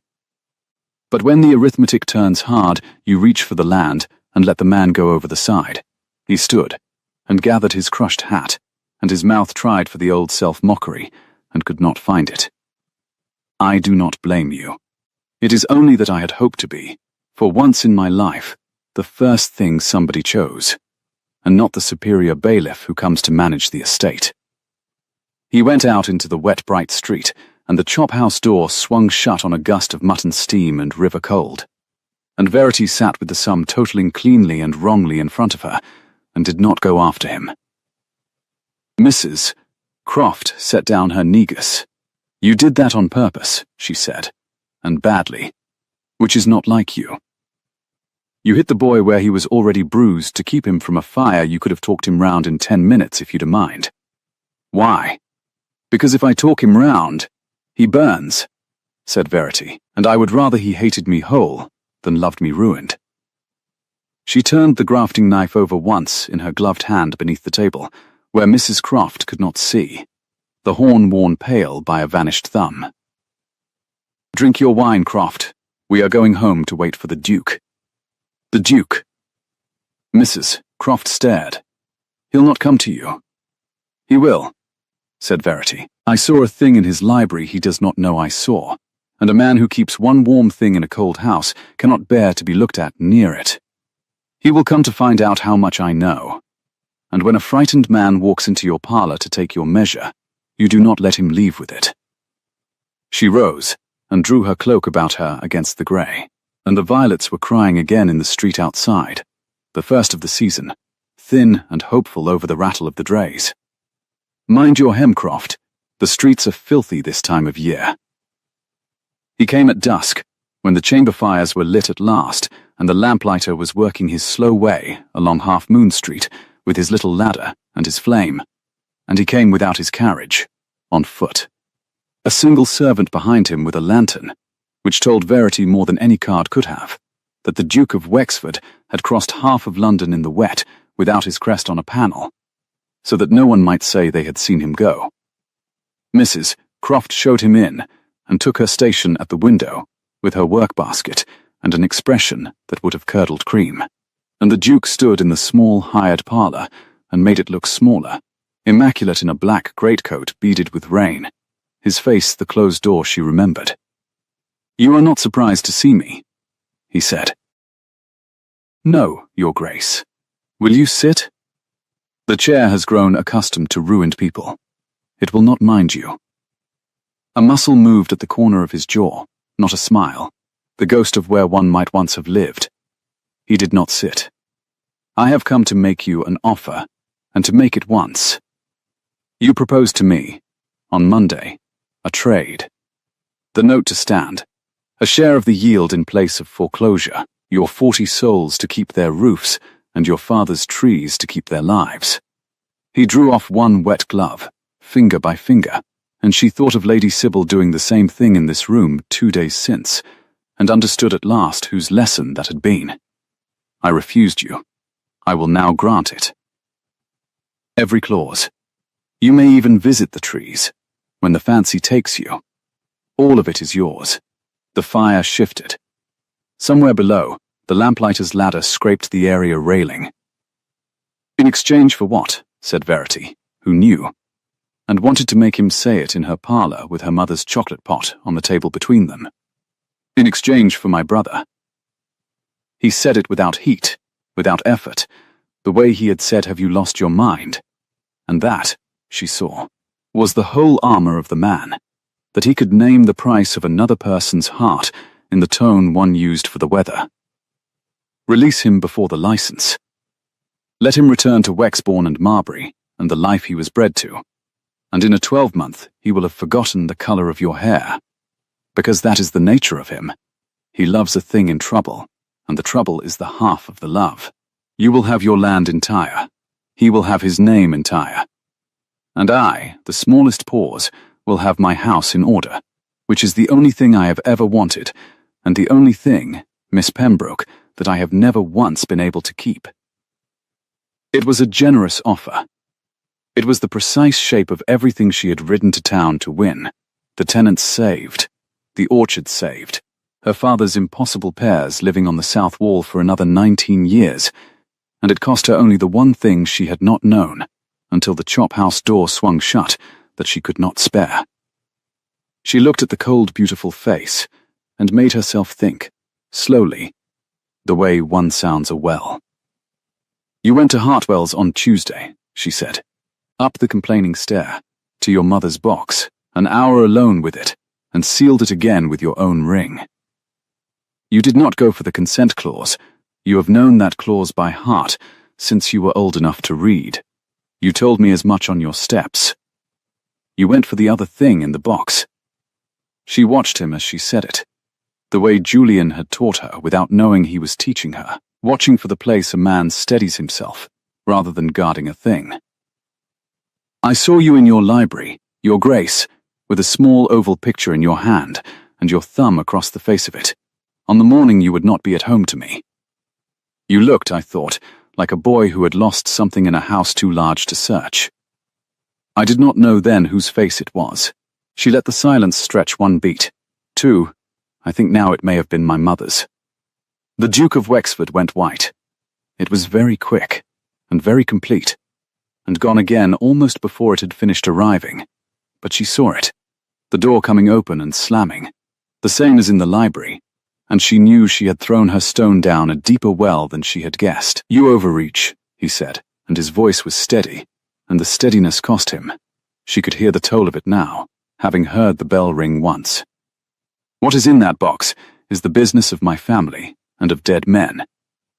Speaker 1: But when the arithmetic turns hard, you reach for the land and let the man go over the side." He stood, and gathered his crushed hat, and his mouth tried for the old self-mockery, and could not find it. "I do not blame you. It is only that I had hoped to be, for once in my life, the first thing somebody chose, and not the superior bailiff who comes to manage the estate." He went out into the wet, bright street, and the chop-house door swung shut on a gust of mutton steam and river cold. And Verity sat with the sum totaling cleanly and wrongly in front of her, and did not go after him. Mrs. Croft set down her negus. "You did that on purpose," she said, "and badly, which is not like you. You hit the boy where he was already bruised to keep him from a fire you could have talked him round in 10 minutes if you'd a mind. Why? Because if I talk him round, he burns," said Verity, "and I would rather he hated me whole than loved me ruined." She turned the grafting knife over once in her gloved hand beneath the table, where Mrs. Croft could not see, the horn worn pale by a vanished thumb. "Drink your wine, Croft. We are going home to wait for the Duke." "The Duke?" Mrs. Croft stared. "He'll not come to you." "He will," said Verity. "I saw a thing in his library he does not know I saw, and a man who keeps one warm thing in a cold house cannot bear to be looked at near it. He will come to find out how much I know, and when a frightened man walks into your parlour to take your measure, you do not let him leave with it." She rose, and drew her cloak about her against the grey. And the violets were crying again in the street outside, the first of the season, thin and hopeful over the rattle of the drays. Mind your hem, Croft. The streets are filthy this time of year. He came at dusk, when the chamber fires were lit at last, and the lamplighter was working his slow way along Half Moon Street with his little ladder and his flame, and he came without his carriage, on foot. A single servant behind him with a lantern, which told Verity more than any card could have, that the Duke of Wexford had crossed half of London in the wet without his crest on a panel, so that no one might say they had seen him go. Mrs. Croft showed him in, and took her station at the window, with her work-basket and an expression that would have curdled cream. And the Duke stood in the small hired parlour, and made it look smaller, immaculate in a black greatcoat beaded with rain, his face the closed door she remembered. "You are not surprised to see me," he said. "No, Your Grace. Will you sit?" The chair has grown accustomed to ruined people. It will not mind you. A muscle moved at the corner of his jaw, not a smile, the ghost of where one might once have lived. He did not sit. "I have come to make you an offer, and to make it once. You proposed to me, on Monday, a trade. The note to stand, a share of the yield in place of foreclosure, your 40 souls to keep their roofs, and your father's trees to keep their lives." He drew off one wet glove, finger by finger, and she thought of Lady Sybil doing the same thing in this room 2 days since, and understood at last whose lesson that had been. "I refused you. I will now grant it. Every clause. You may even visit the trees, when the fancy takes you. All of it is yours." The fire shifted. Somewhere below, the lamplighter's ladder scraped the area railing. "In exchange for what?" said Verity, who knew, and wanted to make him say it in her parlour with her mother's chocolate pot on the table between them. "In exchange for my brother." He said it without heat, without effort, the way he had said, "Have you lost your mind?" And that, she saw, was the whole armour of the man, that he could name the price of another person's heart in the tone one used for the weather. Release him before the licence. Let him return to Wexbourne and Marbury and the life he was bred to, and in a 12-month he will have forgotten the colour of your hair, because that is the nature of him. He loves a thing in trouble, and the trouble is the half of the love. You will have your land entire. He will have his name entire. And I, the smallest pause, will have my house in order, which is the only thing I have ever wanted, and the only thing, Miss Pembroke, that I have never once been able to keep. It was a generous offer. It was the precise shape of everything she had ridden to town to win. The tenants saved, the orchard saved, her father's impossible pears living on the south wall for another 19 years, and it cost her only the one thing she had not known, until the chop house door swung shut, that she could not spare. She looked at the cold, beautiful face, and made herself think, slowly, the way one sounds a well. "You went to Hartwell's on Tuesday," she said, "up the complaining stair, to your mother's box, an hour alone with it, and sealed it again with your own ring. You did not go for the consent clause. You have known that clause by heart since you were old enough to read. You told me as much on your steps. You went for the other thing in the box." She watched him as she said it, the way Julian had taught her without knowing he was teaching her, watching for the place a man steadies himself, rather than guarding a thing. "I saw you in your library, Your Grace, with a small oval picture in your hand, and your thumb across the face of it, on the morning you would not be at home to me. You looked, I thought, like a boy who had lost something in a house too large to search. I did not know then whose face it was." She let the silence stretch one beat. "Two. I think now it may have been my mother's." The Duke of Wexford went white. It was very quick, and very complete, and gone again almost before it had finished arriving. But she saw it, the door coming open and slamming, the same as in the library, and she knew she had thrown her stone down a deeper well than she had guessed. "You overreach," he said, and his voice was steady, and the steadiness cost him. She could hear the toll of it now, having heard the bell ring once. What is in that box is the business of my family and of dead men,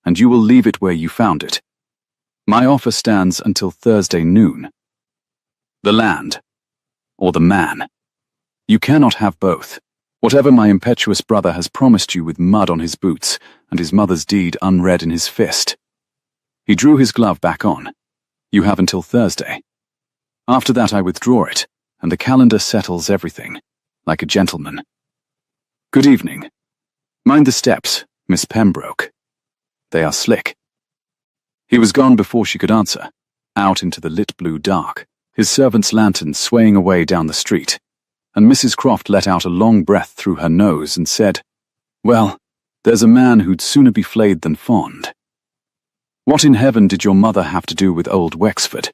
Speaker 1: and you will leave it where you found it. My offer stands until Thursday noon. The land, or the man. You cannot have both. Whatever my impetuous brother has promised you with mud on his boots and his mother's deed unread in his fist. He drew his glove back on. You have until Thursday. After that I withdraw it, and the calendar settles everything, like a gentleman. Good evening. Mind the steps, Miss Pembroke. They are slick. He was gone before she could answer, out into the lit blue dark, his servant's lantern swaying away down the street, and Mrs. Croft let out a long breath through her nose and said, "Well, there's a man who'd sooner be flayed than fond." What in heaven did your mother have to do with old Wexford?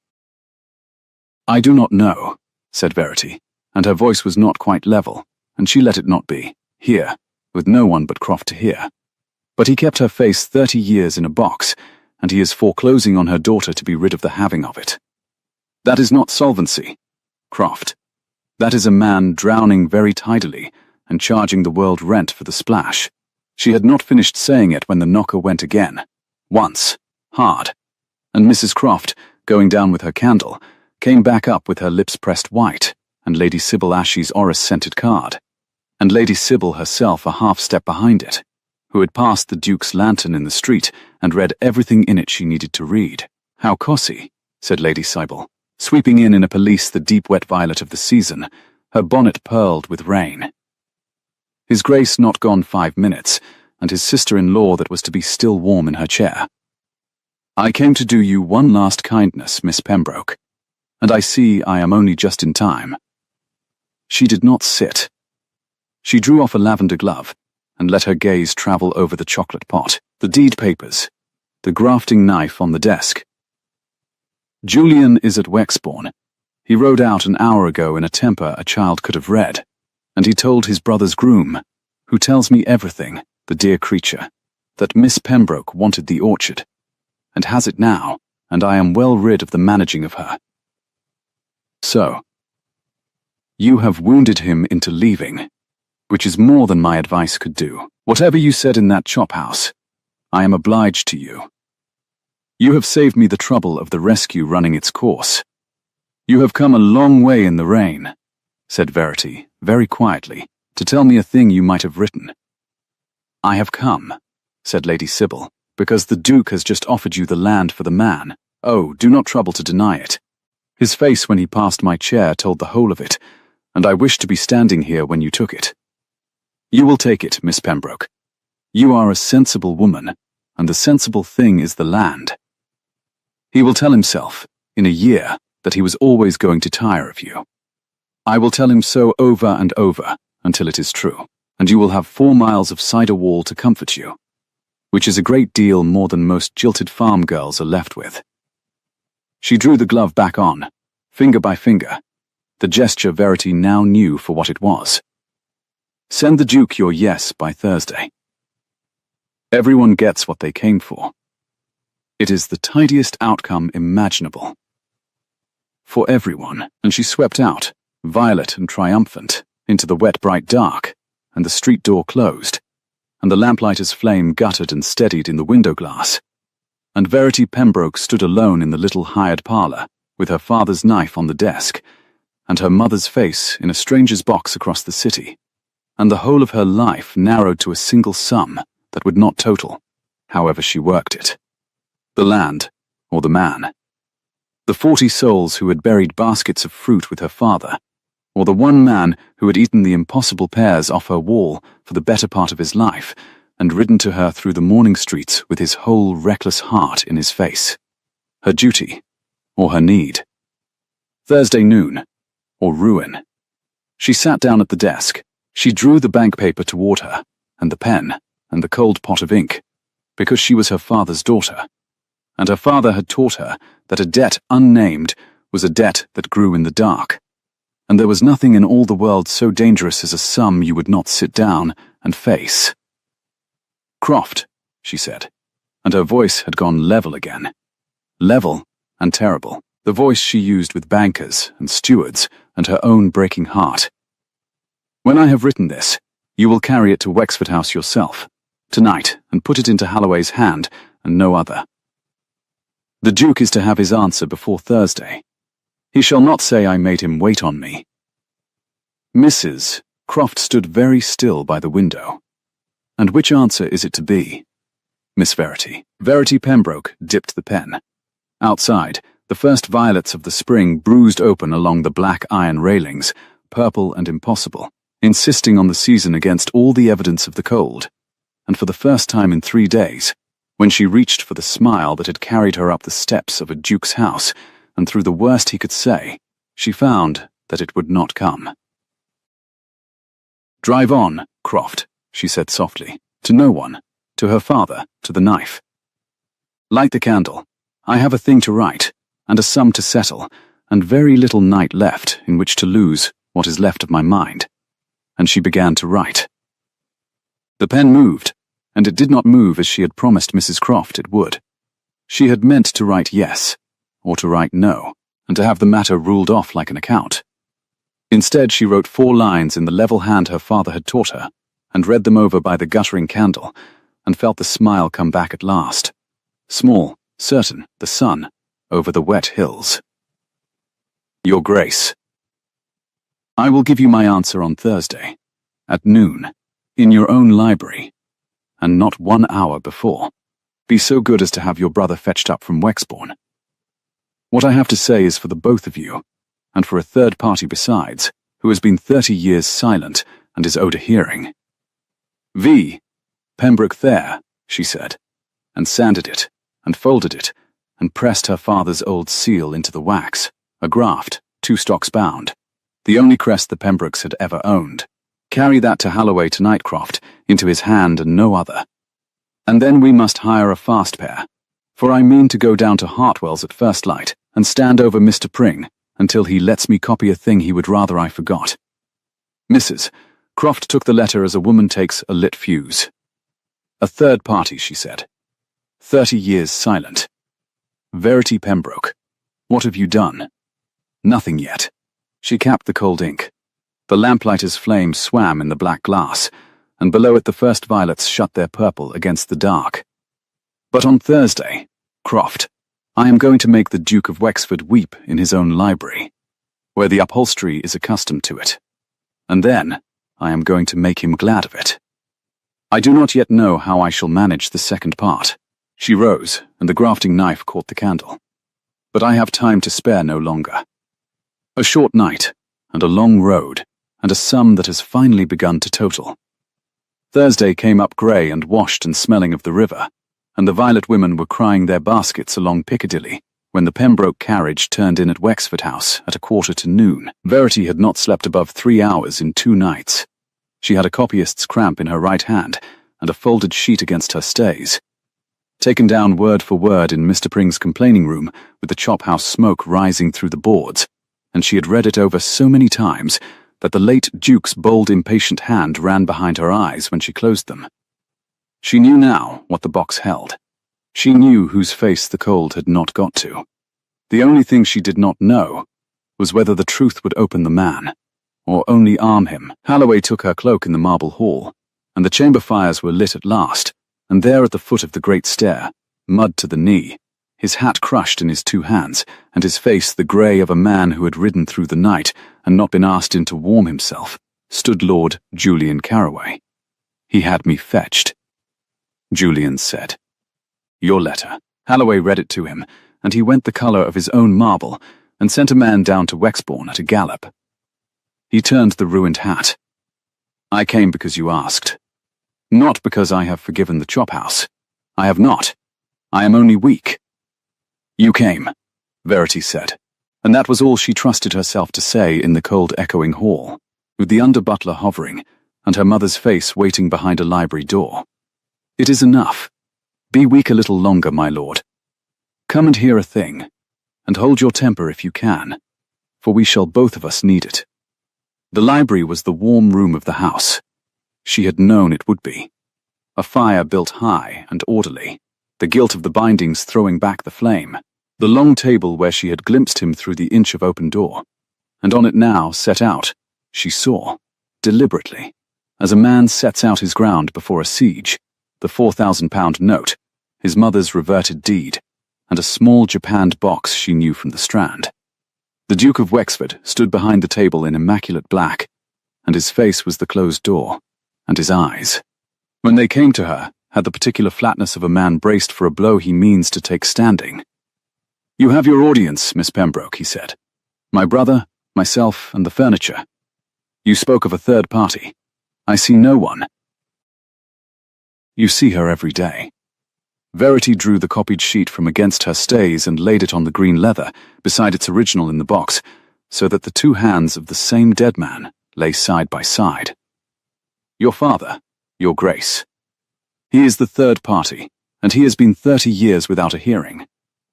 Speaker 1: I do not know, said Verity, and her voice was not quite level, and she let it not be, here, with no one but Croft to hear. But he kept her face 30 years in a box, and he is foreclosing on her daughter to be rid of the having of it. That is not solvency, Croft. That is a man drowning very tidily and charging the world rent for the splash. She had not finished saying it when the knocker went again. Once. Hard. And Mrs. Croft, going down with her candle, came back up with her lips pressed white, and Lady Sybil Ashey's orris-scented card, and Lady Sybil herself a half-step behind it, who had passed the Duke's lantern in the street and read everything in it she needed to read. How cosy, said Lady Sybil, sweeping in a pelisse the deep wet violet of the season, her bonnet pearled with rain. His Grace not gone 5 minutes, and his sister-in-law that was to be still warm in her chair. I came to do you one last kindness, Miss Pembroke, and I see I am only just in time. She did not sit. She drew off a lavender glove, and let her gaze travel over the chocolate pot, the deed papers, the grafting knife on the desk. Julian is at Wexbourne. He rode out an hour ago in a temper a child could have read, and he told his brother's groom, who tells me everything, the dear creature, that Miss Pembroke wanted the orchard, and has it now, and I am well rid of the managing of her. So, you have wounded him into leaving, which is more than my advice could do. Whatever you said in that chop-house, I am obliged to you. You have saved me the trouble of the rescue running its course. You have come a long way in the rain, said Verity, very quietly, to tell me a thing you might have written. I have come, said Lady Sybil, because the Duke has just offered you the land for the man. Oh, do not trouble to deny it. His face when he passed my chair told the whole of it, and I wished to be standing here when you took it. You will take it, Miss Pembroke. You are a sensible woman, and the sensible thing is the land. He will tell himself, in a year, that he was always going to tire of you. I will tell him so over and over, until it is true, and you will have 4 miles of cider wall to comfort you, which is a great deal more than most jilted farm girls are left with. She drew the glove back on, finger by finger, the gesture Verity now knew for what it was. Send the Duke your yes by Thursday. Everyone gets what they came for. It is the tidiest outcome imaginable. For everyone, and she swept out, violet and triumphant, into the wet bright dark, and the street door closed, and the lamplighter's flame guttered and steadied in the window glass, and Verity Pembroke stood alone in the little hired parlour, with her father's knife on the desk, and her mother's face in a stranger's box across the city, and the whole of her life narrowed to a single sum that would not total, however she worked it. The land, or the man. The 40 souls who had buried baskets of fruit with her father, or the one man who had eaten the impossible pears off her wall for the better part of his life, and ridden to her through the morning streets with his whole reckless heart in his face. Her duty, or her need. Thursday noon, or ruin. She sat down at the desk. She drew the bank paper toward her, and the pen, and the cold pot of ink, because she was her father's daughter, and her father had taught her that a debt unnamed was a debt that grew in the dark, and there was nothing in all the world so dangerous as a sum you would not sit down and face. Croft, she said, and her voice had gone level again. Level and terrible, the voice she used with bankers and stewards and her own breaking heart. When I have written this, You will carry it to Wexford House yourself, tonight, and put it into Holloway's hand, and no other. The Duke is to have his answer before Thursday. He shall not say I made him wait on me." Mrs. Croft stood very still by the window. "And which answer is it to be?" "Miss Verity." Verity Pembroke dipped the pen. Outside, the first violets of the spring bruised open along the black iron railings, purple and impossible, insisting on the season against all the evidence of the cold. And for the first time in 3 days, when she reached for the smile that had carried her up the steps of a duke's house, and through the worst he could say, she found that it would not come. "Drive on, Croft," she said softly, to no one, to her father, to the knife. "Light the candle. I have a thing to write, and a sum to settle, and very little night left in which to lose what is left of my mind." And she began to write. The pen moved, and it did not move as she had promised Mrs. Croft it would. She had meant to write yes, or to write no, and to have the matter ruled off like an account. Instead, she wrote 4 lines in the level hand her father had taught her, and read them over by the guttering candle, and felt the smile come back at last. Small, certain, the sun, over the wet hills. "Your Grace, I will give you my answer on Thursday, at noon, in your own library, and not 1 hour before. Be so good as to have your brother fetched up from Wexbourne. What I have to say is for the both of you, and for a third party besides, who has been 30 years silent and is owed a hearing." "V. Pembroke there," she said, and sanded it, and folded it, and pressed her father's old seal into the wax, a graft, 2 stocks bound, the only crest the Pembrokes had ever owned. "Carry that to Holloway tonight, Croft, into his hand and no other. And then we must hire a fast pair, for I mean to go down to Hartwell's at first light, and stand over Mr. Pring, until he lets me copy a thing he would rather I forgot." Mrs. Croft took the letter as a woman takes a lit fuse. "A third party," she said. 30 years silent. Verity Pembroke, what have you done?" "Nothing yet." She capped the cold ink. The lamplighter's flame swam in the black glass, and below it the first violets shut their purple against the dark. "But on Thursday, Croft, I am going to make the Duke of Wexford weep in his own library, where the upholstery is accustomed to it. And then I am going to make him glad of it. I do not yet know how I shall manage the second part." She rose, and the grafting knife caught the candle. "But I have time to spare no longer. A short night, and a long road, and a sum that has finally begun to total." Thursday came up grey and washed and smelling of the river, and the violet women were crying their baskets along Piccadilly when the Pembroke carriage turned in at Wexford House at 1:45. Verity had not slept above 3 hours in 2 nights. She had a copyist's cramp in her right hand and a folded sheet against her stays. Taken down word for word in Mr. Pring's complaining room with the chop house smoke rising through the boards, and she had read it over so many times that the late Duke's bold, impatient hand ran behind her eyes when she closed them. She knew now what the box held. She knew whose face the cold had not got to. The only thing she did not know was whether the truth would open the man, or only arm him. Holloway took her cloak in the marble hall, and the chamber fires were lit at last, and there at the foot of the great stair, mud to the knee, his hat crushed in his 2 hands, and his face the grey of a man who had ridden through the night and not been asked in to warm himself, stood Lord Julian Carroway. "He had me fetched," Julian said. "Your letter." Holloway read it to him, and he went the colour of his own marble and sent a man down to Wexbourne at a gallop. He turned the ruined hat. "I came because you asked. Not because I have forgiven the chop house. I have not. I am only weak." "You came," Verity said, and that was all she trusted herself to say in the cold echoing hall, with the under-butler hovering, and her mother's face waiting behind a library door. "It is enough. Be weak a little longer, my lord. Come and hear a thing, and hold your temper if you can, for we shall both of us need it." The library was the warm room of the house. She had known it would be. A fire built high and orderly, the gilt of the bindings throwing back the flame, the long table where she had glimpsed him through the inch of open door, and on it now, set out, she saw, deliberately, as a man sets out his ground before a siege, the £4,000 note, his mother's reverted deed, and a small japanned box she knew from the Strand. The Duke of Wexford stood behind the table in immaculate black, and his face was the closed door, and his eyes, when they came to her, had the particular flatness of a man braced for a blow he means to take standing. "You have your audience, Miss Pembroke," he said. "My brother, myself, and the furniture. You spoke of a third party. I see no one." "You see her every day." Verity drew the copied sheet from against her stays and laid it on the green leather, beside its original in the box, so that the two hands of the same dead man lay side by side. "Your father, Your Grace. He is the third party, and he has been 30 years without a hearing,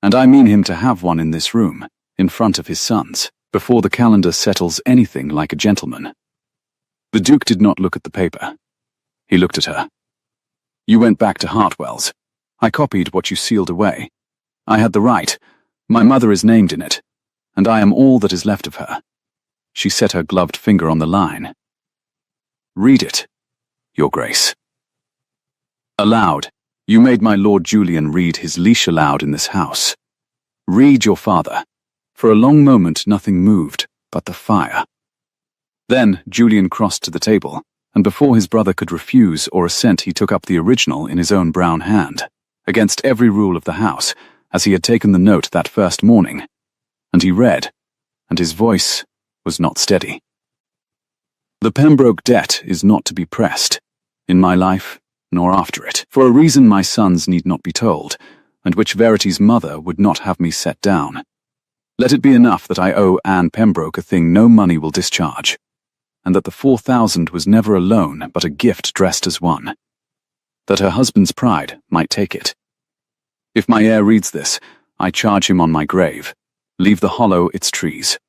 Speaker 1: and I mean him to have one in this room, in front of his sons, before the calendar settles anything like a gentleman." The Duke did not look at the paper. He looked at her. "You went back to Hartwell's. I copied what you sealed away. I had the right. My mother is named in it, and I am all that is left of her." She set her gloved finger on the line. "Read it, Your Grace." "Aloud, you made my Lord Julian read his leash aloud in this house. Read your father." For a long moment nothing moved but the fire. Then Julian crossed to the table, and before his brother could refuse or assent he took up the original in his own brown hand, against every rule of the house, as he had taken the note that first morning. And he read, and his voice was not steady. "The Pembroke debt is not to be pressed, in my life, nor after it, for a reason my sons need not be told, and which Verity's mother would not have me set down. Let it be enough that I owe Anne Pembroke a thing no money will discharge, and that the 4,000 was never a loan but a gift dressed as one, that her husband's pride might take it. If my heir reads this, I charge him on my grave, leave the hollow its trees.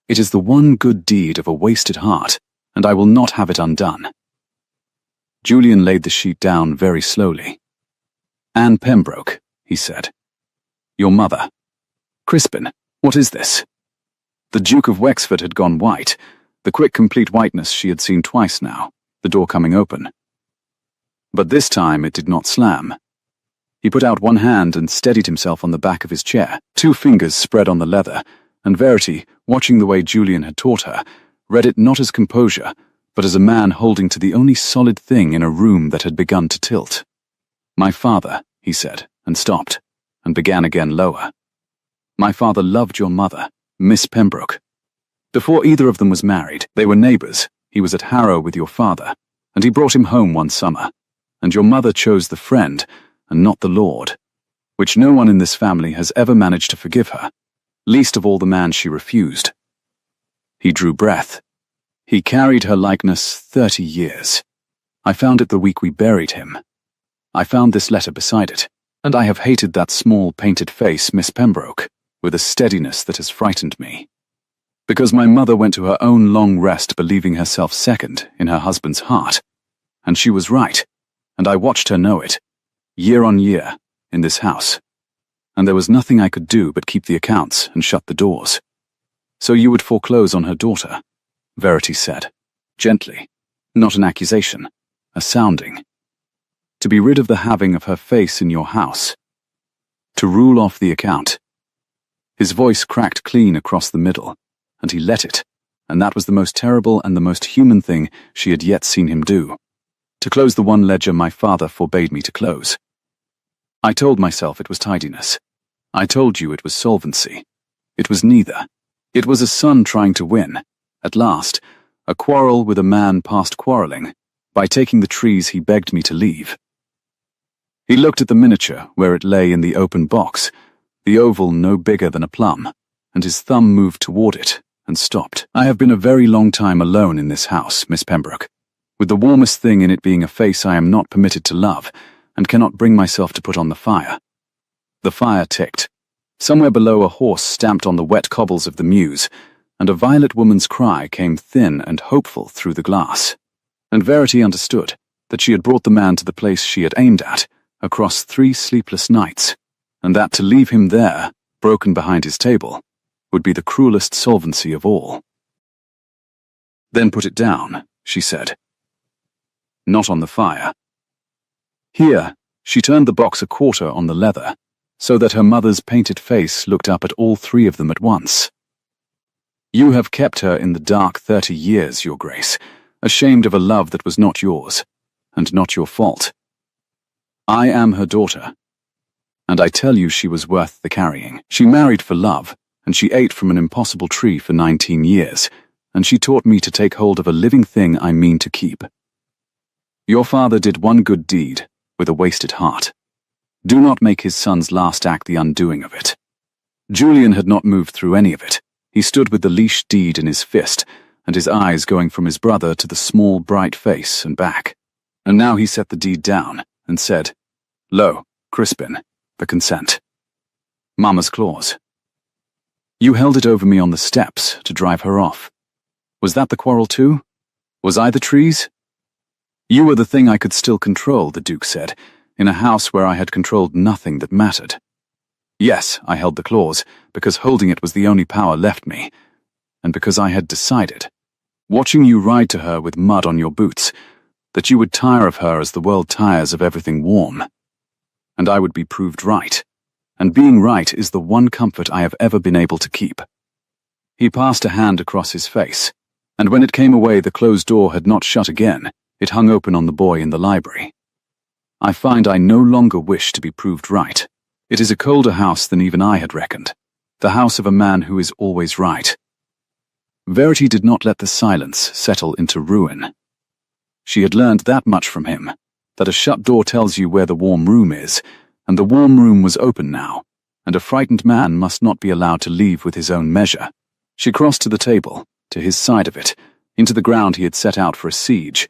Speaker 1: It is the one good deed of a wasted heart, and I will not have it undone." Julian laid the sheet down very slowly. "Anne Pembroke," he said. "Your mother. Crispin, what is this?" The Duke of Wexford had gone white, the quick, complete whiteness she had seen twice now, the door coming open. But this time it did not slam. He put out one hand and steadied himself on the back of his chair, two fingers spread on the leather, and Verity, watching the way Julian had taught her, read it not as composure, but as a man holding to the only solid thing in a room that had begun to tilt. "My father," he said, and stopped, and began again lower. "My father loved your mother, Miss Pembroke. Before either of them was married, they were neighbours. He was at Harrow with your father, and he brought him home one summer, and your mother chose the friend, and not the lord, which no one in this family has ever managed to forgive her, least of all the man she refused." He drew breath. "He carried her likeness 30 years. I found it the week we buried him. I found this letter beside it, and I have hated that small painted face, Miss Pembroke, with a steadiness that has frightened me. Because my mother went to her own long rest believing herself second in her husband's heart, and she was right, and I watched her know it, year on year, in this house, and there was nothing I could do but keep the accounts and shut the doors. So you would foreclose on her daughter," Verity said, gently, not an accusation, a sounding. "To be rid of the having of her face in your house. To rule off the account." His voice cracked clean across the middle, and he let it, and that was the most terrible and the most human thing she had yet seen him do. To close the one ledger my father forbade me to close. I told myself it was tidiness. I told you it was solvency. It was neither. It was a son trying to win, at last, a quarrel with a man past quarrelling, by taking the trees he begged me to leave. He looked at the miniature where it lay in the open box, the oval no bigger than a plum, and his thumb moved toward it and stopped. "I have been a very long time alone in this house, Miss Pembroke, with the warmest thing in it being a face I am not permitted to love, and cannot bring myself to put on the fire." The fire ticked. Somewhere below a horse stamped on the wet cobbles of the mews, and a violet woman's cry came thin and hopeful through the glass. And Verity understood that she had brought the man to the place she had aimed at, across 3 sleepless nights, and that to leave him there, broken behind his table, would be the cruelest solvency of all. "Then put it down," she said. not on the fire. Here, she turned the box a quarter on the leather, so that her mother's painted face looked up at all three of them at once. You have kept her in the dark 30 years, Your Grace, ashamed of a love that was not yours, and not your fault. I am her daughter, and I tell you she was worth the carrying. She married for love, and she ate from an impossible tree for 19 years, and she taught me to take hold of a living thing I mean to keep. Your father did one good deed with a wasted heart. Do not make his son's last act the undoing of it. Julian had not moved through any of it. He stood with the leash deed in his fist, and his eyes going from his brother to the small, bright face and back. And now he set the deed down and said, "Lo, Crispin, the consent. Mama's clause. You held it over me on the steps to drive her off. Was that the quarrel too? Was I the trees?" "You were the thing I could still control," the Duke said, "in a house where I had controlled nothing that mattered. Yes, I held the clause, because holding it was the only power left me, and because I had decided, watching you ride to her with mud on your boots, that you would tire of her as the world tires of everything warm. And I would be proved right, and being right is the one comfort I have ever been able to keep." He passed a hand across his face, and when it came away the closed door had not shut again. It hung open on the boy in the library. "I find I no longer wish to be proved right. It is a colder house than even I had reckoned, the house of a man who is always right." Verity did not let the silence settle into ruin. She had learned that much from him, that a shut door tells you where the warm room is, and the warm room was open now, and a frightened man must not be allowed to leave with his own measure. She crossed to the table, to his side of it, into the ground he had set out for a siege,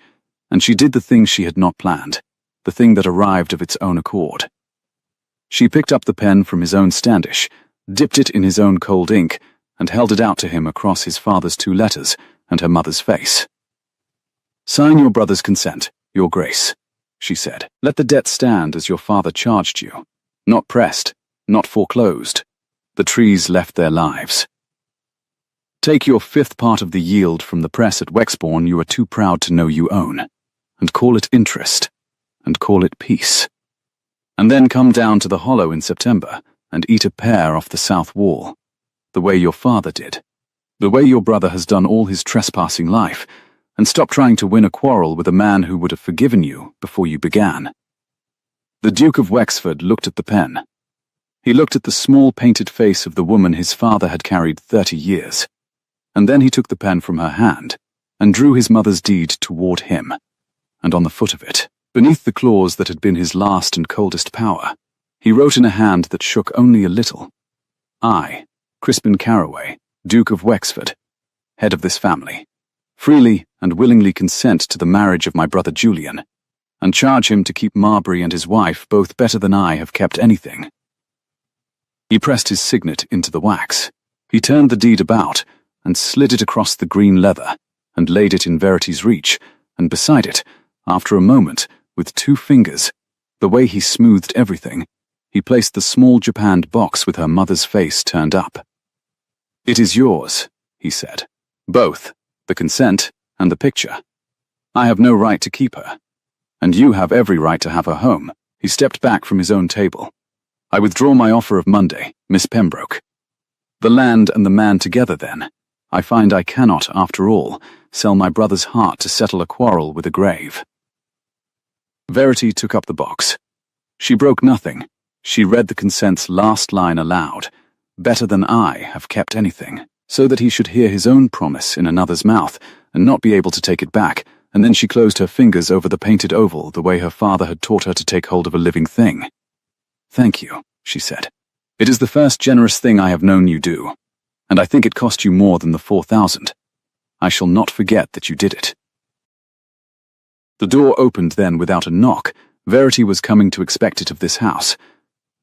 Speaker 1: and she did the thing she had not planned, the thing that arrived of its own accord. She picked up the pen from his own standish, dipped it in his own cold ink, and held it out to him across his father's 2 letters and her mother's face. "Sign your brother's consent, Your Grace," she said. "Let the debt stand as your father charged you. Not pressed, not foreclosed. The trees left their lives. Take your 5th part of the yield from the press at Wexbourne you are too proud to know you own, and call it interest, and call it peace. And then come down to the Hollow in September and eat a pear off the south wall, the way your father did, the way your brother has done all his trespassing life, and stop trying to win a quarrel with a man who would have forgiven you before you began." The Duke of Wexford looked at the pen. He looked at the small painted face of the woman his father had carried 30 years, and then he took the pen from her hand and drew his mother's deed toward him, and on the foot of it, beneath the clause that had been his last and coldest power, he wrote in a hand that shook only a little, "I, Crispin Caraway, Duke of Wexford, head of this family, freely and willingly consent to the marriage of my brother Julian, and charge him to keep Marbury and his wife both better than I have kept anything." He pressed his signet into the wax. He turned the deed about and slid it across the green leather and laid it in Verity's reach, and beside it, after a moment, with 2 fingers, the way he smoothed everything, he placed the small japanned box with her mother's face turned up. "It is yours," he said. "Both, the consent and the picture. I have no right to keep her, and you have every right to have her home." He stepped back from his own table. "I withdraw my offer of Monday, Miss Pembroke. The land and the man together, then. I find I cannot, after all, sell my brother's heart to settle a quarrel with a grave." Verity took up the box. She broke nothing. She read the consent's last line aloud, "Better than I have kept anything," so that he should hear his own promise in another's mouth and not be able to take it back, and then she closed her fingers over the painted oval the way her father had taught her to take hold of a living thing. "Thank you," she said. "It is the first generous thing I have known you do, and I think it cost you more than the 4,000. I shall not forget that you did it." The door opened then without a knock. Verity was coming to expect it of this house,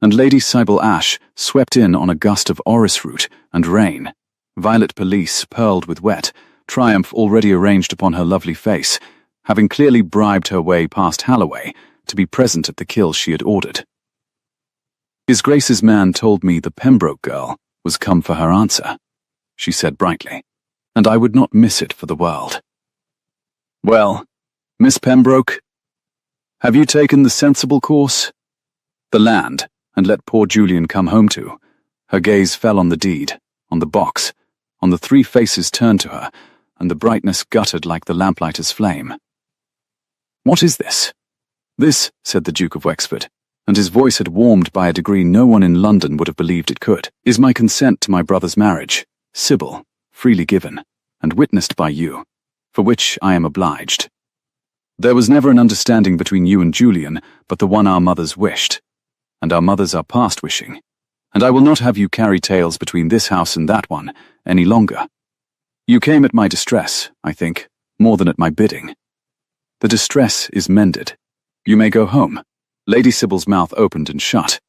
Speaker 1: and Lady Sybil Ash swept in on a gust of orris root and rain, violet pelisse pearled with wet, triumph already arranged upon her lovely face, having clearly bribed her way past Halloway to be present at the kill she had ordered. "His Grace's man told me the Pembroke girl was come for her answer," she said brightly, "and I would not miss it for the world." "Well, Miss Pembroke, have you taken the sensible course? The land, and let poor Julian come home to. Her gaze fell on the deed, on the box, on the three faces turned to her, and the brightness guttered like the lamplighter's flame. What is this? This, said the Duke of Wexford, and his voice had warmed by a degree no one in London would have believed it could, is my consent to my brother's marriage, Sybil, freely given, and witnessed by you, for which I am obliged. There was never an understanding between you and Julian but the one our mothers wished, and our mothers are past wishing, and I will not have you carry tales between this house and that one any longer. You came at my distress, I think, more than at my bidding. The distress is mended. You may go home. Lady Sybil's mouth opened and shut.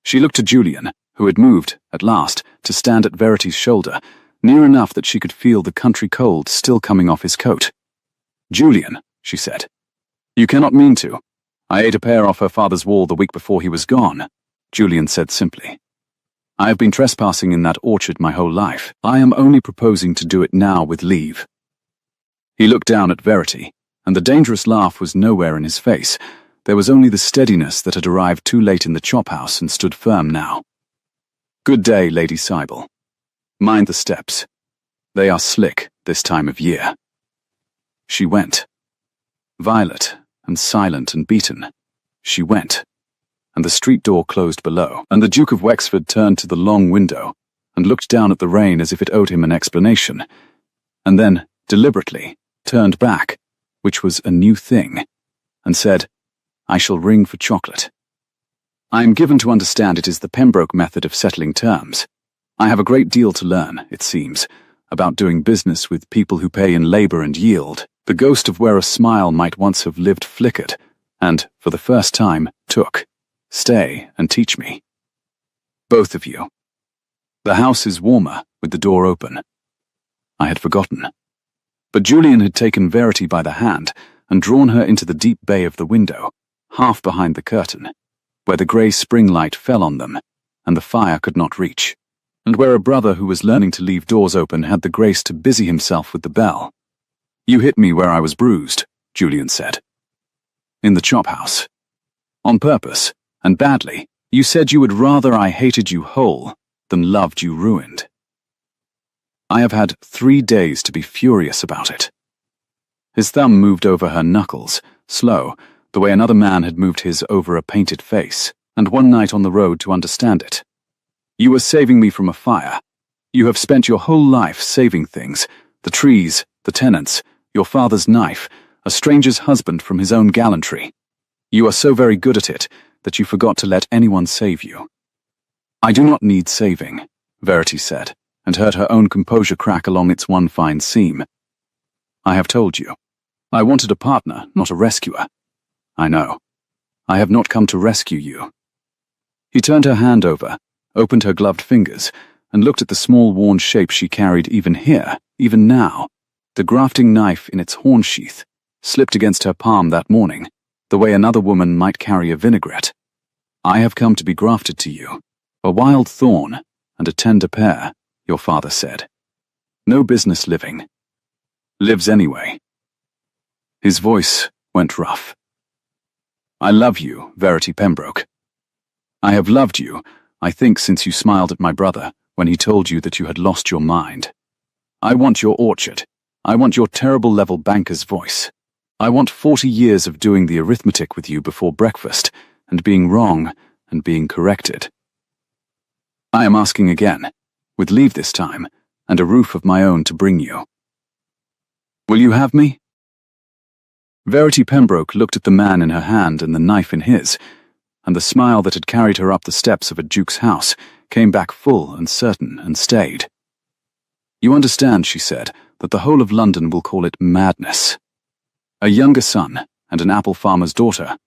Speaker 1: She looked to Julian, who had moved, at last, to stand at Verity's shoulder, near enough that she could feel the country cold still coming off his coat. Julian, she said, you cannot mean to. I ate a pear off her father's wall the week before he was gone, Julian said simply. I have been trespassing in that orchard my whole life. I am only proposing to do it now with leave. He looked down at Verity, and the dangerous laugh was nowhere in his face. There was only the steadiness that had arrived too late in the chop-house and stood firm now. Good day, Lady Sybil. Mind the steps. They are slick this time of year. She went. Violet, and silent and beaten, she went, and the street door closed below, and the Duke of Wexford turned to the long window and looked down at the rain as if it owed him an explanation, and then, deliberately, turned back, which was a new thing, and said, I shall ring for chocolate. I am given to understand it is the Pembroke method of settling terms. I have a great deal to learn, it seems, about doing business with people who pay in labour and yield. The ghost of where a smile might once have lived flickered, and, for the first time, took. Stay and teach me. Both of you. The house is warmer, with the door open. I had forgotten. But Julian had taken Verity by the hand and drawn her into the deep bay of the window, half behind the curtain, where the grey spring light fell on them, and the fire could not reach, and where a brother who was learning to leave doors open had the grace to busy himself with the bell. You hit me where I was bruised, Julian said. In the chop-house. On purpose, and badly. You said you would rather I hated you whole than loved you ruined. I have had 3 days to be furious about it. His thumb moved over her knuckles, slow, the way another man had moved his over a painted face, and one night on the road to understand it. You were saving me from a fire. You have spent your whole life saving things, the trees, the tenants, your father's knife, a stranger's husband from his own gallantry. You are so very good at it that you forgot to let anyone save you. I do not need saving, Verity said, and heard her own composure crack along its one fine seam. I have told you. I wanted a partner, not a rescuer. I know. I have not come to rescue you. He turned her hand over, opened her gloved fingers, and looked at the small worn shape she carried even here, even now, the grafting knife in its horn sheath, slipped against her palm that morning, the way another woman might carry a vinaigrette. I have come to be grafted to you, a wild thorn and a tender pear, your father said. No business living. Lives anyway. His voice went rough. I love you, Verity Pembroke. I have loved you, I think, since you smiled at my brother when he told you that you had lost your mind. I want your orchard. I want your terrible level banker's voice. I want 40 years of doing the arithmetic with you before breakfast, and being wrong and being corrected. I am asking again, with leave this time, and a roof of my own to bring you. Will you have me? Verity Pembroke looked at the man in her hand and the knife in his, and the smile that had carried her up the steps of a duke's house came back full and certain and stayed. You understand, she said, that the whole of London will call it madness. A younger son and an apple farmer's daughter,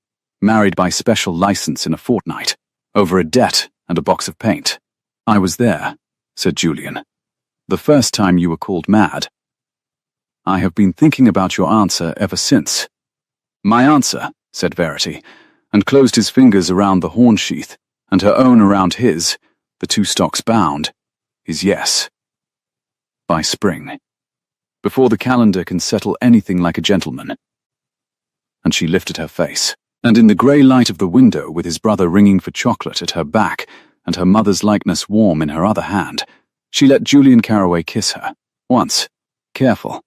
Speaker 1: married by special license in a fortnight, over a debt and a box of paint. I was there, said Julian. The first time you were called mad. I have been thinking about your answer ever since. My answer, said Verity, and closed his fingers around the horn sheath, and her own around his, the two stocks bound, is yes. By spring. Before the calendar can settle anything like a gentleman. and she lifted her face. And in the grey light of the window, with his brother ringing for chocolate at her back and her mother's likeness warm in her other hand, she let Julian Carroway kiss her. Once. Careful.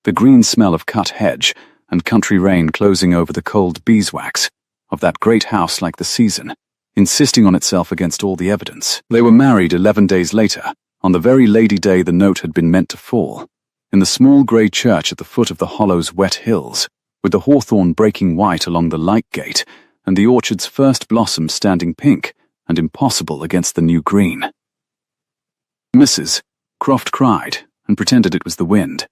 Speaker 1: The green smell of cut hedge and country rain closing over the cold beeswax of that great house like the season, insisting on itself against all the evidence. They were married 11 days later, on the very Lady Day the note had been meant to fall, in the small grey church at the foot of the Hollow's wet hills, with the hawthorn breaking white along the light gate and the orchard's first blossoms standing pink and impossible against the new green. Mrs. Croft cried and pretended it was the wind.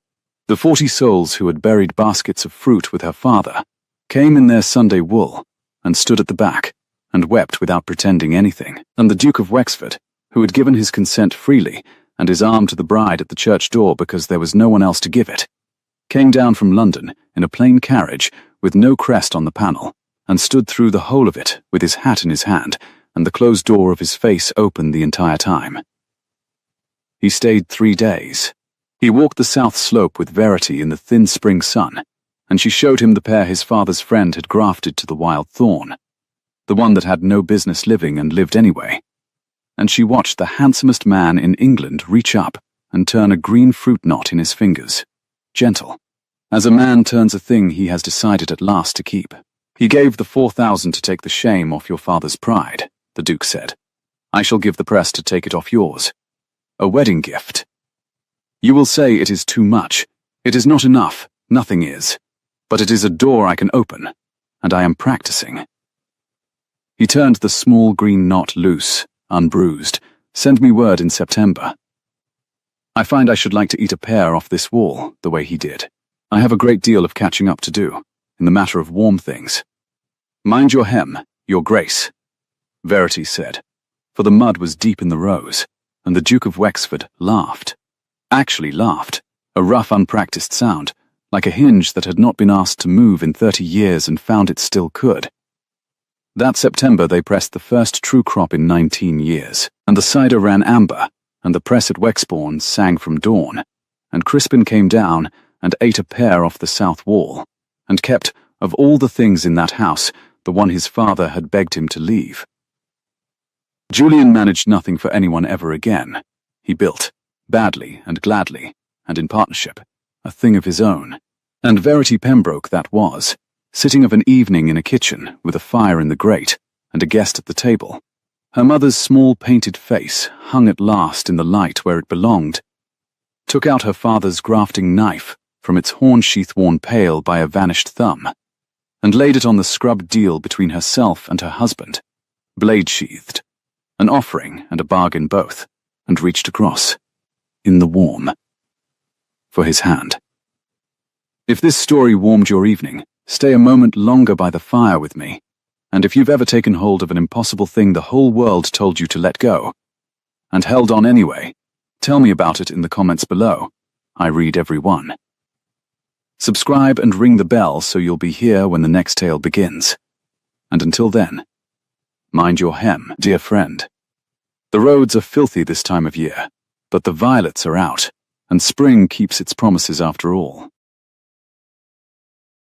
Speaker 1: The 40 souls who had buried baskets of fruit with her father came in their Sunday wool and stood at the back and wept without pretending anything. And the Duke of Wexford, who had given his consent freely and his arm to the bride at the church door because there was no one else to give it, came down from London in a plain carriage with no crest on the panel, and stood through the whole of it with his hat in his hand and the closed door of his face open the entire time. He stayed 3 days. He walked the south slope with Verity in the thin spring sun, and she showed him the pair his father's friend had grafted to the wild thorn, the one that had no business living and lived anyway. And she watched the handsomest man in England reach up and turn a green fruit knot in his fingers, gentle, as a man turns a thing he has decided at last to keep. He gave the 4,000 to take the shame off your father's pride, the Duke said. I shall give the press to take it off yours. A wedding gift. You will say it is too much. It is not enough. Nothing is. But it is a door I can open, and I am practicing. He turned the small green knot loose, unbruised. Send me word in September. I find I should like to eat a pear off this wall, the way he did. I have a great deal of catching up to do, in the matter of warm things. Mind your hem, your grace, Verity said, for the mud was deep in the rose, and the Duke of Wexford laughed. Actually laughed, a rough, unpracticed sound, like a hinge that had not been asked to move in 30 years and found it still could. That September they pressed the first true crop in 19 years, and the cider ran amber, and the press at Wexbourne sang from dawn, and Crispin came down and ate a pear off the south wall, and kept, of all the things in that house, the one his father had begged him to leave. Julian managed nothing for anyone ever again. He built, badly and gladly, and in partnership, a thing of his own. And Verity Pembroke that was, sitting of an evening in a kitchen with a fire in the grate and a guest at the table. Her mother's small painted face hung at last in the light where it belonged, took out her father's grafting knife from its horn-sheath worn pale by a vanished thumb, and laid it on the scrubbed deal between herself and her husband, blade-sheathed, an offering and a bargain both, and reached across, in the warm, for his hand. If this story warmed your evening, stay a moment longer by the fire with me, and if you've ever taken hold of an impossible thing the whole world told you to let go, and held on anyway, tell me about it in the comments below. I read every one. Subscribe and ring the bell so you'll be here when the next tale begins. And until then, mind your hem, dear friend. The roads are filthy this time of year, but the violets are out, and spring keeps its promises after all.